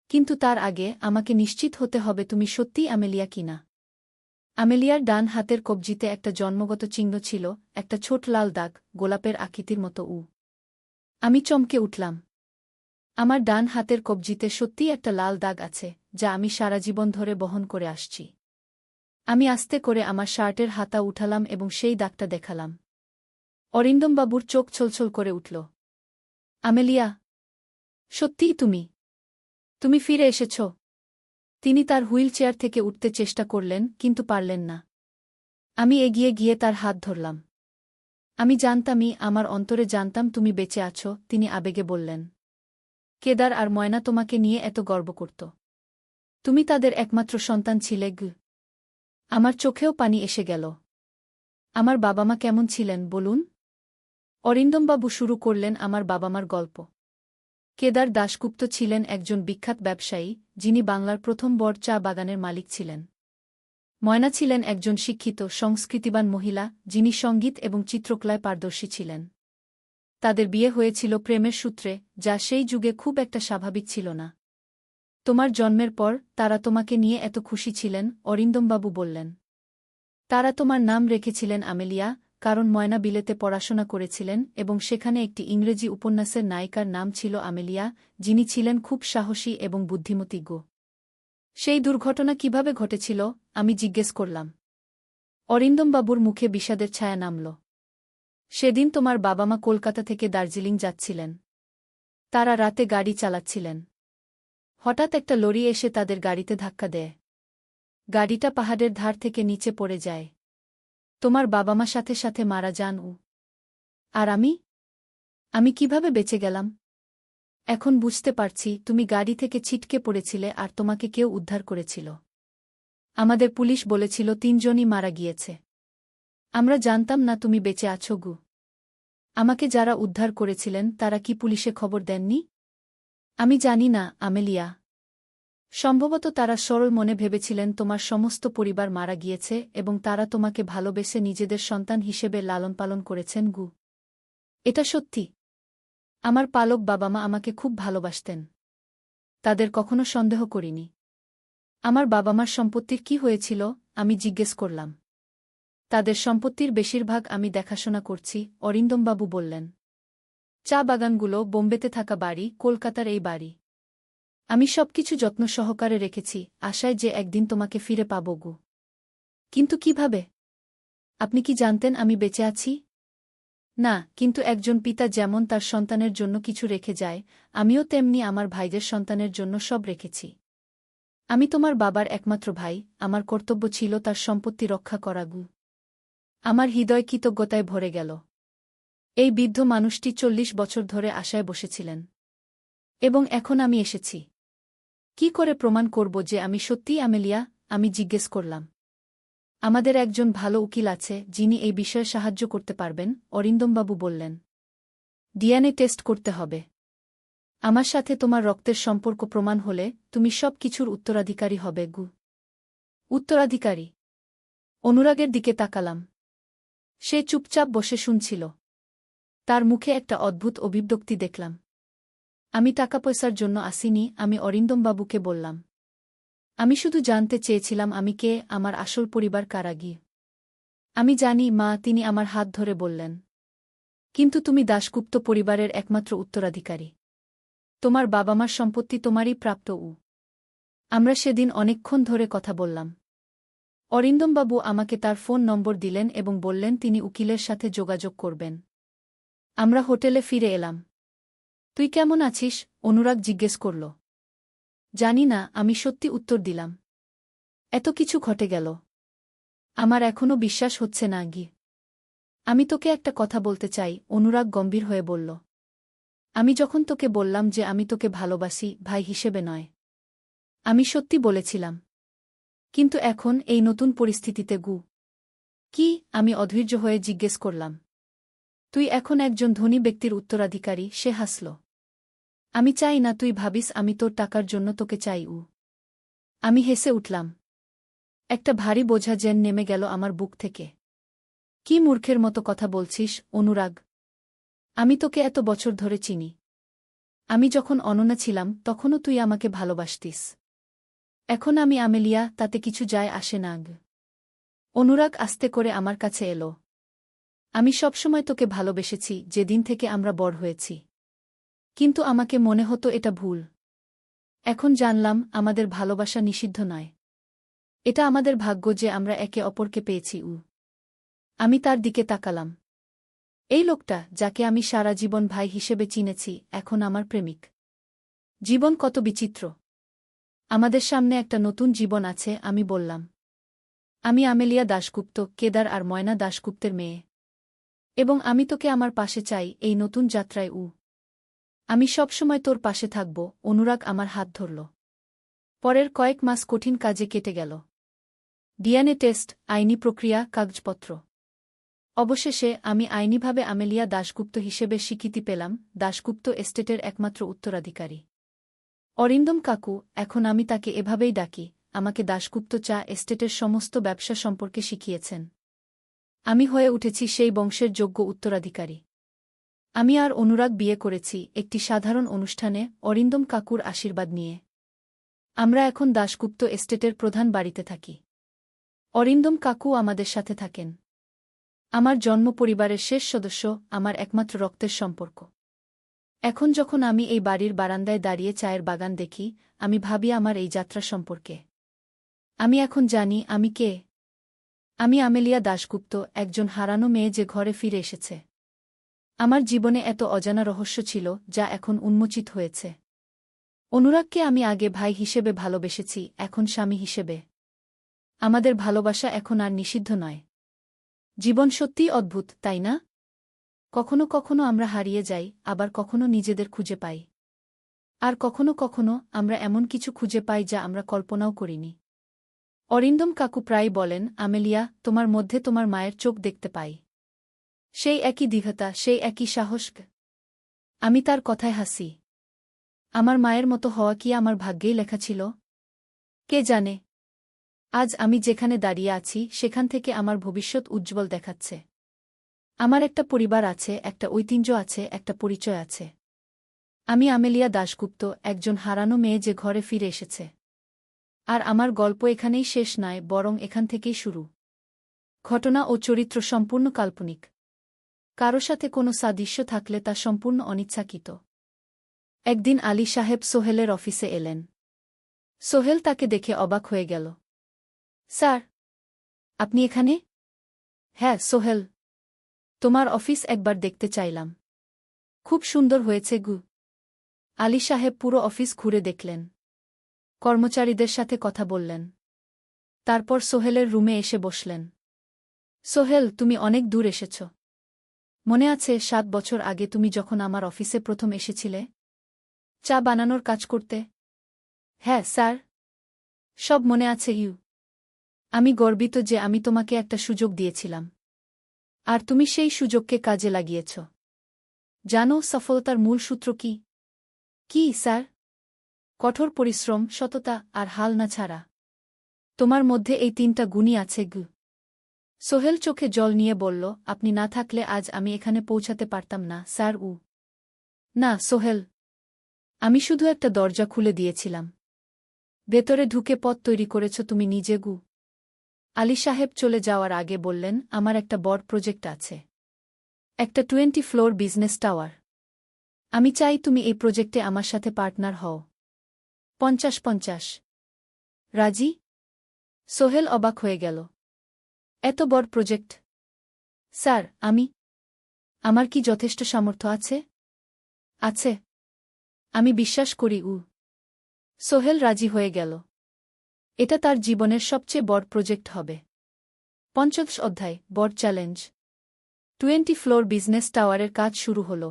কিন্তু তার আগে আমাকে নিশ্চিত হতে হবে তুমি সত্যিই আমেলিয়া কিনা। আমেলিয়ার ডান হাতের কবজিতে একটা জন্মগত চিহ্ন ছিল, একটা ছোট লাল দাগ, গোলাপের আকৃতির মতো আমি চমকে উঠলাম। আমার ডান হাতের কবজিতে সত্যিই একটা লাল দাগ আছে, যা আমি সারা জীবন ধরে বহন করে আসছি। আমি আস্তে করে আমার শার্টের হাতা উঠালাম এবং সেই দাগটা দেখালাম। অরিন্দমবাবুর চোখ ছলছল করে উঠল। আমেলিয়া, সত্যিই তুমি? তুমি ফিরে এসেছ? তিনি তার হুইল চেয়ার থেকে উঠতে চেষ্টা করলেন, কিন্তু পারলেন না। আমি এগিয়ে গিয়ে তার হাত ধরলাম। আমি জানতামই, আমার অন্তরে জানতাম তুমি বেঁচে আছো, তিনি আবেগে বললেন। কেদার আর ময়না তোমাকে নিয়ে এত গর্ব করত। তুমি তাদের একমাত্র সন্তান ছিলে গু। আমার চোখেও পানি এসে গেল। আমার বাবা মা কেমন ছিলেন বলুন? অরিন্দমবাবু শুরু করলেন আমার বাবা-মার গল্প। কেদার দাশগুপ্ত ছিলেন একজন বিখ্যাত ব্যবসায়ী, যিনি বাংলার প্রথম বড় চা বাগানের মালিক ছিলেন। ময়না ছিলেন একজন শিক্ষিত, সংস্কৃতিবান মহিলা, যিনি সঙ্গীত এবং চিত্রকলায় পারদর্শী ছিলেন। তাদের বিয়ে হয়েছিল প্রেমের সূত্রে, যা সেই যুগে খুব একটা স্বাভাবিক ছিল না। তোমার জন্মের পর তারা তোমাকে নিয়ে এত খুশি ছিলেন, অরিন্দমবাবু বললেন। তারা তোমার নাম রেখেছিলেন আমেলিয়া, কারণ ময়না বিলেতে পড়াশোনা করেছিলেন এবং সেখানে একটি ইংরেজি উপন্যাসের নায়িকার নাম ছিল আমেলিয়া, যিনি ছিলেন খুব সাহসী এবং বুদ্ধিমতী গো। সেই দুর্ঘটনা কিভাবে ঘটেছিল? আমি জিজ্ঞেস করলাম। অরিন্দমবাবুর মুখে বিষাদের ছায়া নামল। সেদিন তোমার বাবা মা কলকাতা থেকে দার্জিলিং যাচ্ছিলেন। তারা রাতে গাড়ি চালাচ্ছিলেন। হঠাৎ একটা লরি এসে তাদের গাড়িতে ধাক্কা দেয়। গাড়িটা পাহাড়ের ধার থেকে নিচে পড়ে যায়। তোমার বাবা মা সাথে সাথে মারা যান। আর আমি কিভাবে বেঁচে গেলাম? এখন বুঝতে পারছি, তুমি গাড়ি থেকে ছিটকে পড়েছিলে আর তোমাকে কেউ উদ্ধার করেছিল। আমাদের পুলিশ বলেছিল 3 জনই মারা গিয়েছে। আমরা জানতাম না তুমি বেঁচে আছো গু। আমাকে যারা উদ্ধার করেছিলেন তারা কি পুলিশে খবর দেননি? আমি জানি না, আমেলিয়া। সম্ভবত তারা সরল মনে ভেবেছিলেন তোমার সমস্ত পরিবার মারা গিয়েছে এবং তারা তোমাকে ভালোবেসে নিজেদের সন্তান হিসেবে লালনপালন করেছেন গু। এটা সত্যি। আমার পালক বাবা মা আমাকে খুব ভালোবাসতেন। তাদের কখনো সন্দেহ করিনি। আমার বাবা মার সম্পত্তির কি হয়েছিল? আমি জিজ্ঞেস করলাম। তাদের সম্পত্তির বেশিরভাগ আমি দেখাশোনা করছি, অরিন্দমবাবু বললেন। চা বাগানগুলো, বোম্বেতে থাকা বাড়ি, কলকাতার এই বাড়ি। আমি সবকিছু যত্ন সহকারে রেখেছি, আশায় যে একদিন তোমাকে ফিরে পাব গু। কিন্তু কিভাবে? আপনি কি জানতেন আমি বেঁচে আছি? না, কিন্তু একজন পিতা যেমন তার সন্তানের জন্য কিছু রেখে যায়, আমিও তেমনি আমার ভাইদের সন্তানের জন্য সব রেখেছি। আমি তোমার বাবার একমাত্র ভাই, আমার কর্তব্য ছিল তার সম্পত্তি রক্ষা করা গু। আমার হৃদয় কৃতজ্ঞতায় ভরে গেল। এই বৃদ্ধ মানুষটি 40 বছর ধরে আশায় বসেছিলেন। এবং এখন আমি এসেছি। কি করে প্রমাণ করব যে আমি সত্যিই আমেলিয়া? আমি জিজ্ঞেস করলাম। আমাদের একজন ভালো উকিল আছে, যিনি এই বিষয়ে সাহায্য করতে পারবেন, অরিন্দমবাবু বললেন। ডিএনএ টেস্ট করতে হবে। আমার সাথে তোমার রক্তের সম্পর্ক প্রমাণ হলে তুমি সব কিছুর উত্তরাধিকারী হবে গু। উত্তরাধিকারী? অনুরাগের দিকে তাকালাম। সে চুপচাপ বসে শুনছিল। তার মুখে একটা অদ্ভুত অভিব্যক্তি দেখলাম। আমি টাকা পয়সার জন্য আসিনি, আমি অরিন্দমবাবুকে বললাম। আমি শুধু জানতে চেয়েছিলাম আমি কে, আমার আসল পরিবার কারা গিয়ে। আমি জানি মা, তিনি আমার হাত ধরে বললেন। কিন্তু তুমি দাশগুপ্ত পরিবারের একমাত্র উত্তরাধিকারী। তোমার বাবা মার সম্পত্তি তোমারই প্রাপ্ত। আমরা সেদিন অনেকক্ষণ ধরে কথা বললাম। অরিন্দমবাবু আমাকে তার ফোন নম্বর দিলেন এবং বললেন তিনি উকিলের সাথে যোগাযোগ করবেন। আমরা হোটেলে ফিরে এলাম। তুই কেমন আছিস? অনুরাগ জিজ্ঞেস করল। জানি না, আমি সত্যি উত্তর দিলাম। এত কিছু ঘটে গেল, আমার এখনও বিশ্বাস হচ্ছে না। আমি তোকে একটা কথা বলতে চাই, অনুরাগ গম্ভীর হয়ে বলল। আমি যখন তোকে বললাম যে আমি তোকে ভালোবাসি, ভাই হিসেবে নয়, আমি সত্যি বলেছিলাম। কিন্তু এখন এই নতুন পরিস্থিতিতে কি? আমি অধৈর্য হয়ে জিজ্ঞেস করলাম। তুই এখন একজন ধনী ব্যক্তির উত্তরাধিকারী। সে হাসল। আমি চাই না তুই ভাবিস আমি তোর টাকার জন্য তোকে চাই। আমি হেসে উঠলাম। একটা ভারী বোঝা যেন নেমে গেল আমার বুক থেকে। কি মূর্খের মতো কথা বলছিস, অনুরাগ? আমি তোকে এত বছর ধরে চিনি। আমি যখন অনন্যা ছিলাম তখনও তুই আমাকে ভালোবাসতিস। এখন আমি আমেলিয়া, তাতে কিছু যায় আসে না। অনুরাগ আস্তে করে আমার কাছে এলো। আমি সবসময় তোকে ভালোবেসেছি যেদিন থেকে আমরা বড় হয়েছি। কিন্তু আমাকে মনে হতো এটা ভুল। এখন জানলাম আমাদের ভালোবাসা নিষিদ্ধ নয়। এটা আমাদের ভাগ্য যে আমরা একে অপরকে পেয়েছি। আমি তার দিকে তাকালাম। এই লোকটা, যাকে আমি সারা জীবন ভাই হিসেবে চিনেছি, এখন আমার প্রেমিক। জীবন কত বিচিত্র। আমাদের সামনে একটা নতুন জীবন আছে। আমি বললাম, আমি আমেলিয়া দাশগুপ্ত, কেদার আর ময়না দাশগুপ্তের মেয়ে। এবং আমি তোকে আমার পাশে চাই এই নতুন যাত্রায়। আমি সবসময় তোর পাশে থাকব। অনুরাগ আমার হাত ধরল। পরের কয়েক মাস কঠিন কাজে কেটে গেল। ডিএনএ টেস্ট, আইনি প্রক্রিয়া, কাগজপত্র। অবশেষে আমি আইনিভাবে আমেলিয়া দাশগুপ্ত হিসেবে স্বীকৃতি পেলাম, দাশগুপ্ত এস্টেটের একমাত্র উত্তরাধিকারী। অরিন্দম কাকু, এখন আমি তাকে এভাবেই ডাকি, আমাকে দাশগুপ্ত চা এস্টেটের সমস্ত ব্যবসা সম্পর্কে শিখিয়েছেন। আমি হয়ে উঠেছি সেই বংশের যোগ্য উত্তরাধিকারী। আমি আর অনুরাগ বিয়ে করেছি একটি সাধারণ অনুষ্ঠানে, অরিন্দম কাকুর আশীর্বাদ নিয়ে। আমরা এখন দাশগুপ্ত এস্টেটের প্রধান বাড়িতে থাকি। অরিন্দম কাকু আমাদের সাথে থাকেন। আমার জন্ম পরিবারের শেষ সদস্য, আমার একমাত্র রক্তের সম্পর্ক। এখন যখন আমি এই বাড়ির বারান্দায় দাঁড়িয়ে চায়ের বাগান দেখি, আমি ভাবি আমার এই যাত্রা সম্পর্কে। আমি এখন জানি আমি কে। আমি আমেলিয়া দাশগুপ্ত, একজন হারানো মেয়ে যে ঘরে ফিরে এসেছে। আমার জীবনে এত অজানা রহস্য ছিল, যা এখন উন্মোচিত হয়েছে। অনুরাগকে আমি আগে ভাই হিসেবে ভালোবেসেছি, এখন স্বামী হিসেবে। আমাদের ভালোবাসা এখন আর নিষিদ্ধ নয়। জীবন সত্যিই অদ্ভুত, তাই না? কখনো কখনো আমরা হারিয়ে যাই, আবার কখনো নিজেদের খুঁজে পাই। আর কখনো কখনো আমরা এমন কিছু খুঁজে পাই যা আমরা কল্পনাও করিনি। অরিন্দম কাকু প্রায় বলেন, আমেলিয়া, তোমার মধ্যে তোমার মায়ের চোখ দেখতে পাই। সেই একই দৃঢ়তা, সেই একই সাহস। আমি তার কথায় হাসি। আমার মায়ের মতো হওয়া কি আমার ভাগ্যেই লেখা ছিল? কে জানে। আজ আমি যেখানে দাঁড়িয়ে আছি সেখান থেকে আমার ভবিষ্যৎ উজ্জ্বল দেখাচ্ছে। আমার একটা পরিবার আছে, একটা ঐতিহ্য আছে, একটা পরিচয় আছে। আমি আমেলিয়া দাশগুপ্ত, একজন হারানো মেয়ে যে ঘরে ফিরে এসেছে। আর আমার গল্প এখানেই শেষ নয়, বরং এখান থেকেই শুরু। ঘটনা ও চরিত্র সম্পূর্ণ কাল্পনিক। কারো সাথে কোনো সাদৃশ্য থাকলে তা সম্পূর্ণ অনিচ্ছাকৃত। একদিন আলী সাহেব সোহেলের অফিসে এলেন। সোহেল তাকে দেখে অবাক হয়ে গেল। স্যার, আপনি এখানে? হ্যাঁ সোহেল, তোমার অফিস একবার দেখতে চাইলাম। খুব সুন্দর হয়েছে। আলী সাহেব পুরো অফিস ঘুরে দেখলেন। কর্মচারীদের সাথে কথা বললেন। তারপর সোহেলের রুমে এসে বসলেন। সোহেল, তুমি অনেক দূর এসেছ। মনে আছে 7 বছর আগে তুমি যখন আমার অফিসে প্রথম এসেছিলে চা বানানোর কাজ করতে? হ্যাঁ স্যার, সব মনে আছে। আমি গর্বিত যে আমি তোমাকে একটা সুযোগ দিয়েছিলাম। আর তুমি সেই সুযোগকে কাজে লাগিয়েছ। জানো সফলতার মূল সূত্র কি? কি স্যার? কঠোর পরিশ্রম, সততা আর হাল না ছাড়া। তোমার মধ্যে এই 3টা গুণই আছে। সোহেল চোখে জল নিয়ে বলল, আপনি না থাকলে আজ আমি এখানে পৌঁছাতে পারতাম না স্যার। না সোহেল, আমি শুধু একটা দরজা খুলে দিয়েছিলাম। ভেতরে ঢুকে পথ তৈরি করেছ তুমি নিজে। আলী সাহেব চলে যাওয়ার আগে বললেন, আমার একটা বড় প্রজেক্ট আছে। একটা 20 ফ্লোর বিজনেস টাওয়ার। আমি চাই তুমি এই প্রজেক্টে আমার সাথে পার্টনার হও। 50-50। রাজি? সোহেল অবাক হয়ে গেল। এত বড় প্রজেক্ট? স্যার, আমার কি যথেষ্ট সামর্থ্য আছে? আছে। আমি বিশ্বাস করি। সোহেল রাজি হয়ে গেল। এটা তার জীবনের সবচেয়ে বড় প্রজেক্ট হবে। 50 অধ্যায়, বড় চ্যালেঞ্জ। 20 ফ্লোর বিজনেস টাওয়ারের কাজ শুরু হল।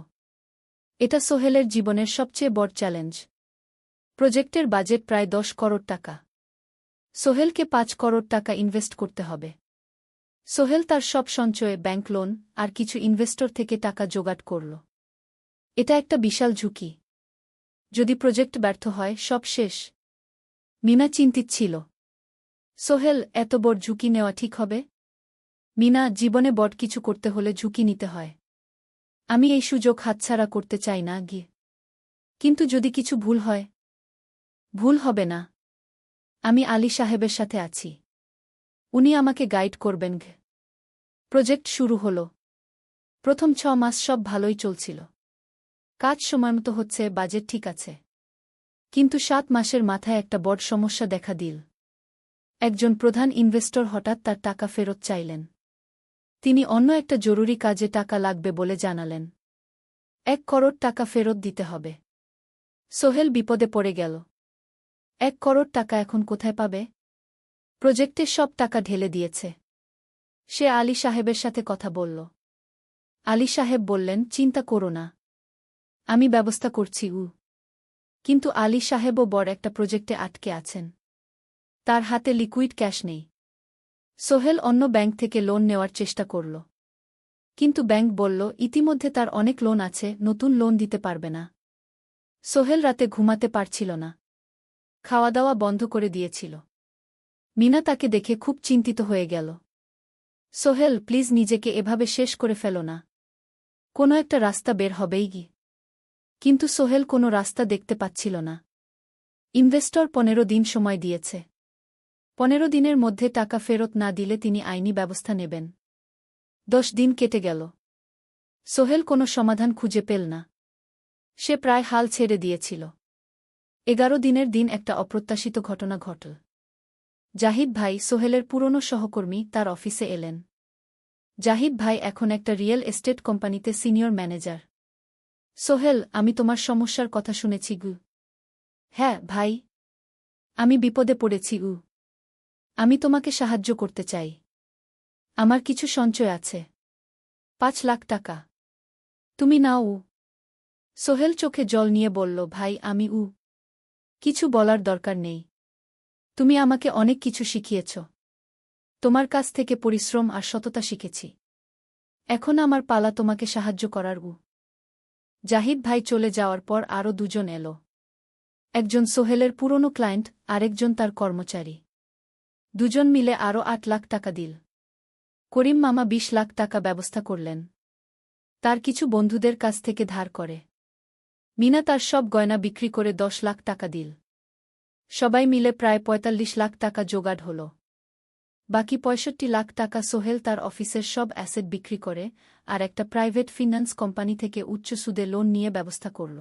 এটা সোহেলের জীবনের সবচেয়ে বড় চ্যালেঞ্জ। প্রজেক্টের বাজেট প্রায় 10 করোড় টাকা। সোহেলকে 5 করোড় টাকা ইনভেস্ট করতে হবে। সোহেল তার সব সঞ্চয়ে, ব্যাংক লোন আর কিছু ইনভেস্টর থেকে টাকা জোগাড় করল। এটা একটা বিশাল ঝুঁকি। যদি প্রজেক্ট ব্যর্থ হয়, সব শেষ। মিনা চিন্তিত ছিল। সোহেল, এত বড় ঝুঁকি নেওয়া ঠিক হবে? মিনা, জীবনে বড় কিছু করতে হলে ঝুঁকি নিতে হয়। আমি এই সুযোগ হাতছাড়া করতে চাই না। কিন্তু যদি কিছু ভুল হয়? ভুল হবে না। আমি আলী সাহেবের সাথে আছি। উনি আমাকে গাইড করবেন। প্রজেক্ট শুরু হল। প্রথম 6 মাস সব ভালোই চলছিল। কাজ সময়মতো হচ্ছে, বাজেট ঠিক আছে। কিন্তু 7 মাসের মাথায় একটা বড় সমস্যা দেখা দিল। একজন প্রধান ইনভেস্টর হঠাৎ তার টাকা ফেরত চাইলেন। তিনি অন্য একটা জরুরি কাজে টাকা লাগবে বলে জানালেন। 1 করোড় টাকা ফেরত দিতে হবে। সোহেল বিপদে পড়ে গেল। 1 করোড় টাকা এখন কোথায় পাবে? প্রজেক্টে সব টাকা ঢেলে দিয়েছে। সে আলী সাহেবের সাথে কথা বলল। আলী সাহেব বললেন, চিন্তা করো না, আমি ব্যবস্থা করছি। কিন্তু আলী সাহেবও বড় একটা প্রজেক্টে আটকে আছেন। তার হাতে লিকুইড ক্যাশ নেই। সোহেল অন্য ব্যাংক থেকে লোন নেওয়ার চেষ্টা করল। কিন্তু ব্যাংক বলল, ইতিমধ্যে তার অনেক লোন আছে, নতুন লোন দিতে পারবে না। সোহেল রাতে ঘুমাতে পারছিল না। খাওয়া দাওয়া বন্ধ করে দিয়েছিল। মিনা তাকে দেখে খুব চিন্তিত হয়ে গেল। সোহেল, প্লিজ নিজেকে এভাবে শেষ করে ফেলো না। কোনো একটা রাস্তা বের হবেই। কিন্তু সোহেল কোনো রাস্তা দেখতে পাচ্ছিল না। ইনভেস্টর 15 দিন সময় দিয়েছে। 15 দিনের মধ্যে টাকা ফেরত না দিলে তিনি আইনি ব্যবস্থা নেবেন। 10 দিন কেটে গেল। সোহেল কোনো সমাধান খুঁজে পেল না। সে প্রায় হাল ছেড়ে দিয়েছিল। 11 দিনের দিন একটা অপ্রত্যাশিত ঘটনা ঘটল। জাহিদ ভাই, সোহেলের পুরনো সহকর্মী, তার অফিসে এলেন। জাহিদ ভাই এখন একটা রিয়েল এস্টেট কোম্পানিতে সিনিয়র ম্যানেজার। সোহেল, আমি তোমার সমস্যার কথা শুনেছি। হ্যাঁ ভাই, আমি বিপদে পড়েছি। আমি তোমাকে সাহায্য করতে চাই। আমার কিছু সঞ্চয় আছে। 5 লাখ টাকা। তুমি নাও। সোহেল চোখে জল নিয়ে বলল, ভাই, আমি কিছু বলার দরকার নেই। তুমি আমাকে অনেক কিছু শিখিয়েছ। তোমার কাছ থেকে পরিশ্রম আর সততা শিখেছি। এখন আমার পালা তোমাকে সাহায্য করার। জাহিদ ভাই চলে যাওয়ার পর আরও 2 জন এলো। একজন সোহেলের পুরনো ক্লায়েন্ট, আরেকজন তার কর্মচারী। 2 জন মিলে আরও 8 লাখ টাকা দিল। করিম মামা 20 লাখ টাকা ব্যবস্থা করলেন। তার কিছু বন্ধুদের কাছ থেকে ধার করে। মিনা তার সব গয়না বিক্রি করে 10 লাখ টাকা দিল। সবাই মিলে প্রায় 45 লাখ টাকা জোগাড় হল। বাকি 65 লাখ টাকা সোহেল তার অফিসের সব অ্যাসেট বিক্রি করে আর একটা প্রাইভেট ফিন্যান্স কোম্পানি থেকে উচ্চ সুদে লোন নিয়ে ব্যবস্থা করল।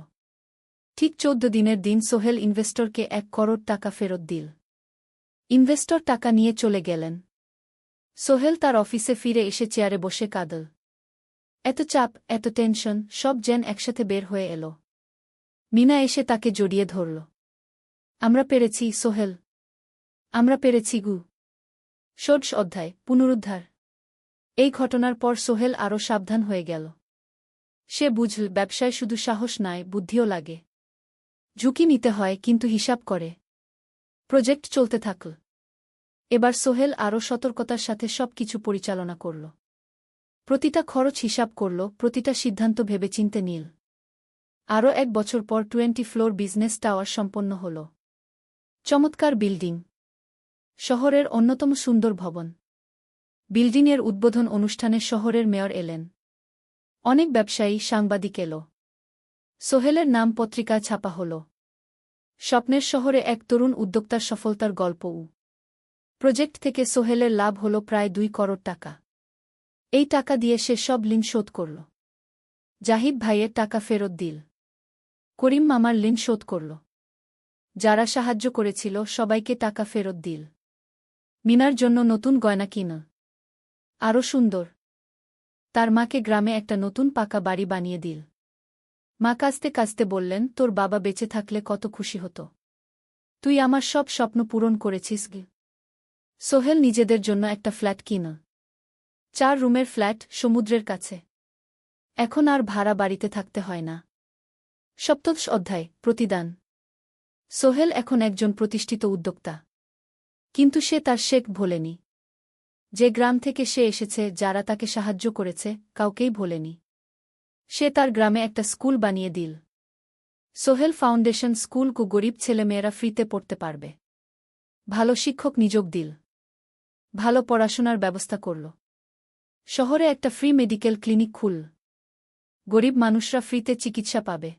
ঠিক 14 দিনের দিন সোহেল ইনভেস্টরকে 1 করোড় টাকা ফেরত দিল। ইনভেস্টর টাকা নিয়ে চলে গেলেন। সোহেল তার অফিসে ফিরে এসে চেয়ারে বসে কাঁদল। এত চাপ, এত টেনশন, সব যেন একসাথে বের হয়ে এল। মিনা এসে তাকে জড়িয়ে ধরল। আমরা পেরেছি সোহেল, আমরা পেরেছি। 16 অধ্যায়, পুনরুদ্ধার। এই ঘটনার পর সোহেল আরও সাবধান হয়ে গেল। সে বুঝল, ব্যবসায় শুধু সাহস নয়, বুদ্ধিও লাগে। ঝুঁকি নিতে হয়, কিন্তু হিসাব করে। প্রজেক্ট চলতে থাকল। এবার সোহেল আরও সতর্কতার সাথে সব কিছু পরিচালনা করল। প্রতিটা খরচ হিসাব করল, প্রতিটা সিদ্ধান্ত ভেবেচিন্তে নিল। আরও 1 বছর পর 20 ফ্লোর বিজনেস টাওয়ার সম্পন্ন হল। চমৎকার বিল্ডিং। শহরের অন্যতম সুন্দর ভবন। বিল্ডিংয়ের উদ্বোধন অনুষ্ঠানে শহরের মেয়র এলেন। অনেক ব্যবসায়ী, সাংবাদিক এলো। সোহেলের নাম পত্রিকায় ছাপা হল। স্বপ্নের শহরে এক তরুণ উদ্যোক্তার সফলতার গল্প। প্রজেক্ট থেকে সোহেলের লাভ হল প্রায় 2 করোড় টাকা। এই টাকা দিয়ে সে সব ঋণ শোধ করল। জাহিদ ভাইয়ের টাকা ফেরত দিল। করিম মামার ঋণ শোধ করল। যারা সাহায্য করেছিল সবাইকে টাকা ফেরত দিল। মিনার জন্য নতুন গয়না কিন। আরও সুন্দর। তার মাকে গ্রামে একটা নতুন পাকা বাড়ি বানিয়ে দিল। মা কাঁদতে কাঁদতে বললেন, তোর বাবা বেঁচে থাকলে কত খুশি হতো। তুই আমার সব স্বপ্ন পূরণ করেছিস গে। সোহেল নিজেদের জন্য একটা ফ্ল্যাট কিন। 4 রুমের ফ্ল্যাট, সমুদ্রের কাছে। এখন আর ভাড়া বাড়িতে থাকতে হয় না। 7ম অধ্যায়, প্রতিদান। সোহেল এখন একজন প্রতিষ্ঠিত উদ্যোক্তা। কিন্তু সে তার শেখ ভোলেনি। যে গ্রাম থেকে সে এসেছে, যারা তাকে সাহায্য করেছে, কাউকেই ভোলেনি। সে তার গ্রামে একটা স্কুল বানিয়ে দিল। সোহেল ফাউন্ডেশন স্কুল কু গরিব ছেলেমেয়েরা ফ্রিতে পড়তে পারবে। ভালো শিক্ষক নিযোগ দিল। ভালো পড়াশোনার ব্যবস্থা করল। শহরে একটা ফ্রি মেডিকেল ক্লিনিক খুল। গরিব মানুষরা ফ্রিতে চিকিৎসা পাবে।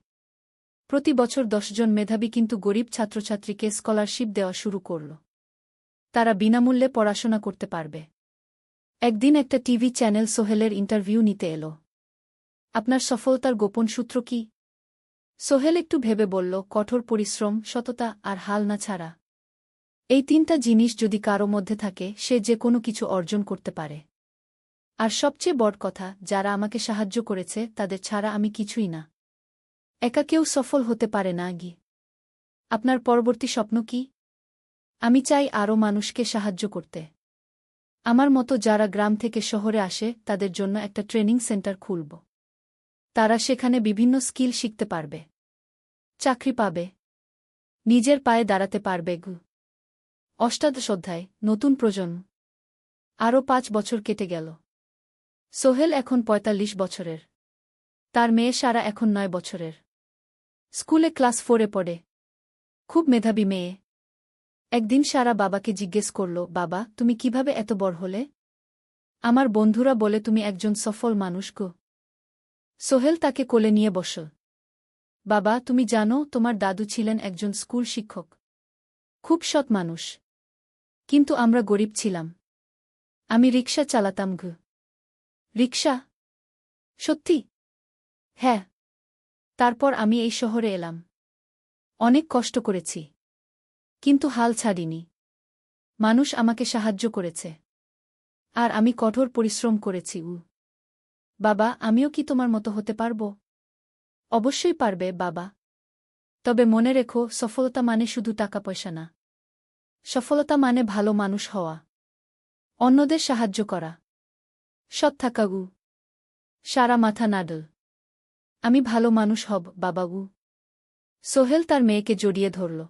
প্রতি বছর 10 জন মেধাবী কিন্তু গরিব ছাত্রছাত্রীকে স্কলারশিপ দেওয়া শুরু করল। তারা বিনামূল্যে পড়াশোনা করতে পারবে। একদিন একটা টিভি চ্যানেল সোহেলের ইন্টারভিউ নিতে এলো। আপনার সফলতার গোপন সূত্র কি? সোহেল একটু ভেবে বলল, কঠোর পরিশ্রম, সততা আর হাল না ছাড়া। এই 3টা জিনিস যদি কারো মধ্যে থাকে, সে যে কোনো কিছু অর্জন করতে পারে। আর সবচেয়ে বড় কথা, যারা আমাকে সাহায্য করেছে তাদের ছাড়া আমি কিছুই না। একা কেউ সফল হতে পারে না গি। আপনার পরবর্তী স্বপ্ন কি? আমি চাই আরও মানুষকে সাহায্য করতে। আমার মতো যারা গ্রাম থেকে শহরে আসে তাদের জন্য একটা ট্রেনিং সেন্টার খুলব। তারা সেখানে বিভিন্ন স্কিল শিখতে পারবে। চাকরি পাবে। নিজের পায়ে দাঁড়াতে পারবে গু। 8ম অধ্যায়, নতুন প্রজন্ম। আরও 5 বছর কেটে গেল। সোহেল এখন 45 বছরের। তার মেয়ে সারা এখন 9 বছরের। স্কুলে ক্লাস 4-এ পড়ে। খুব মেধাবী মেয়ে। একদিন সারা বাবাকে জিজ্ঞেস করল, বাবা, তুমি কিভাবে এত বড় হলে? আমার বন্ধুরা বলে তুমি একজন সফল মানুষ গো। সোহেল তাকে কোলে নিয়ে বসল। বাবা, তুমি জানো তোমার দাদু ছিলেন একজন স্কুল শিক্ষক। খুব সৎ মানুষ। কিন্তু আমরা গরিব ছিলাম। আমি রিকশা চালাতাম গো। রিকশা? সত্যি? হ্যাঁ। তারপর আমি এই শহরে এলাম। অনেক কষ্ট করেছি। কিন্তু হাল ছাড়িনি। মানুষ আমাকে সাহায্য করেছে। আর আমি কঠোর পরিশ্রম করেছি। বাবা, আমিও কি তোমার মতো হতে পারব? অবশ্যই পারবে বাবা। তবে মনে রেখো, সফলতা মানে শুধু টাকা পয়সা না। সফলতা মানে ভালো মানুষ হওয়া। অন্যদের সাহায্য করা। সৎ থাকা গু। সারা মাথা নাডল। আমি ভালো মানুষ হব বাবাগু। সোহেল তার মেয়েকে জড়িয়ে ধরল।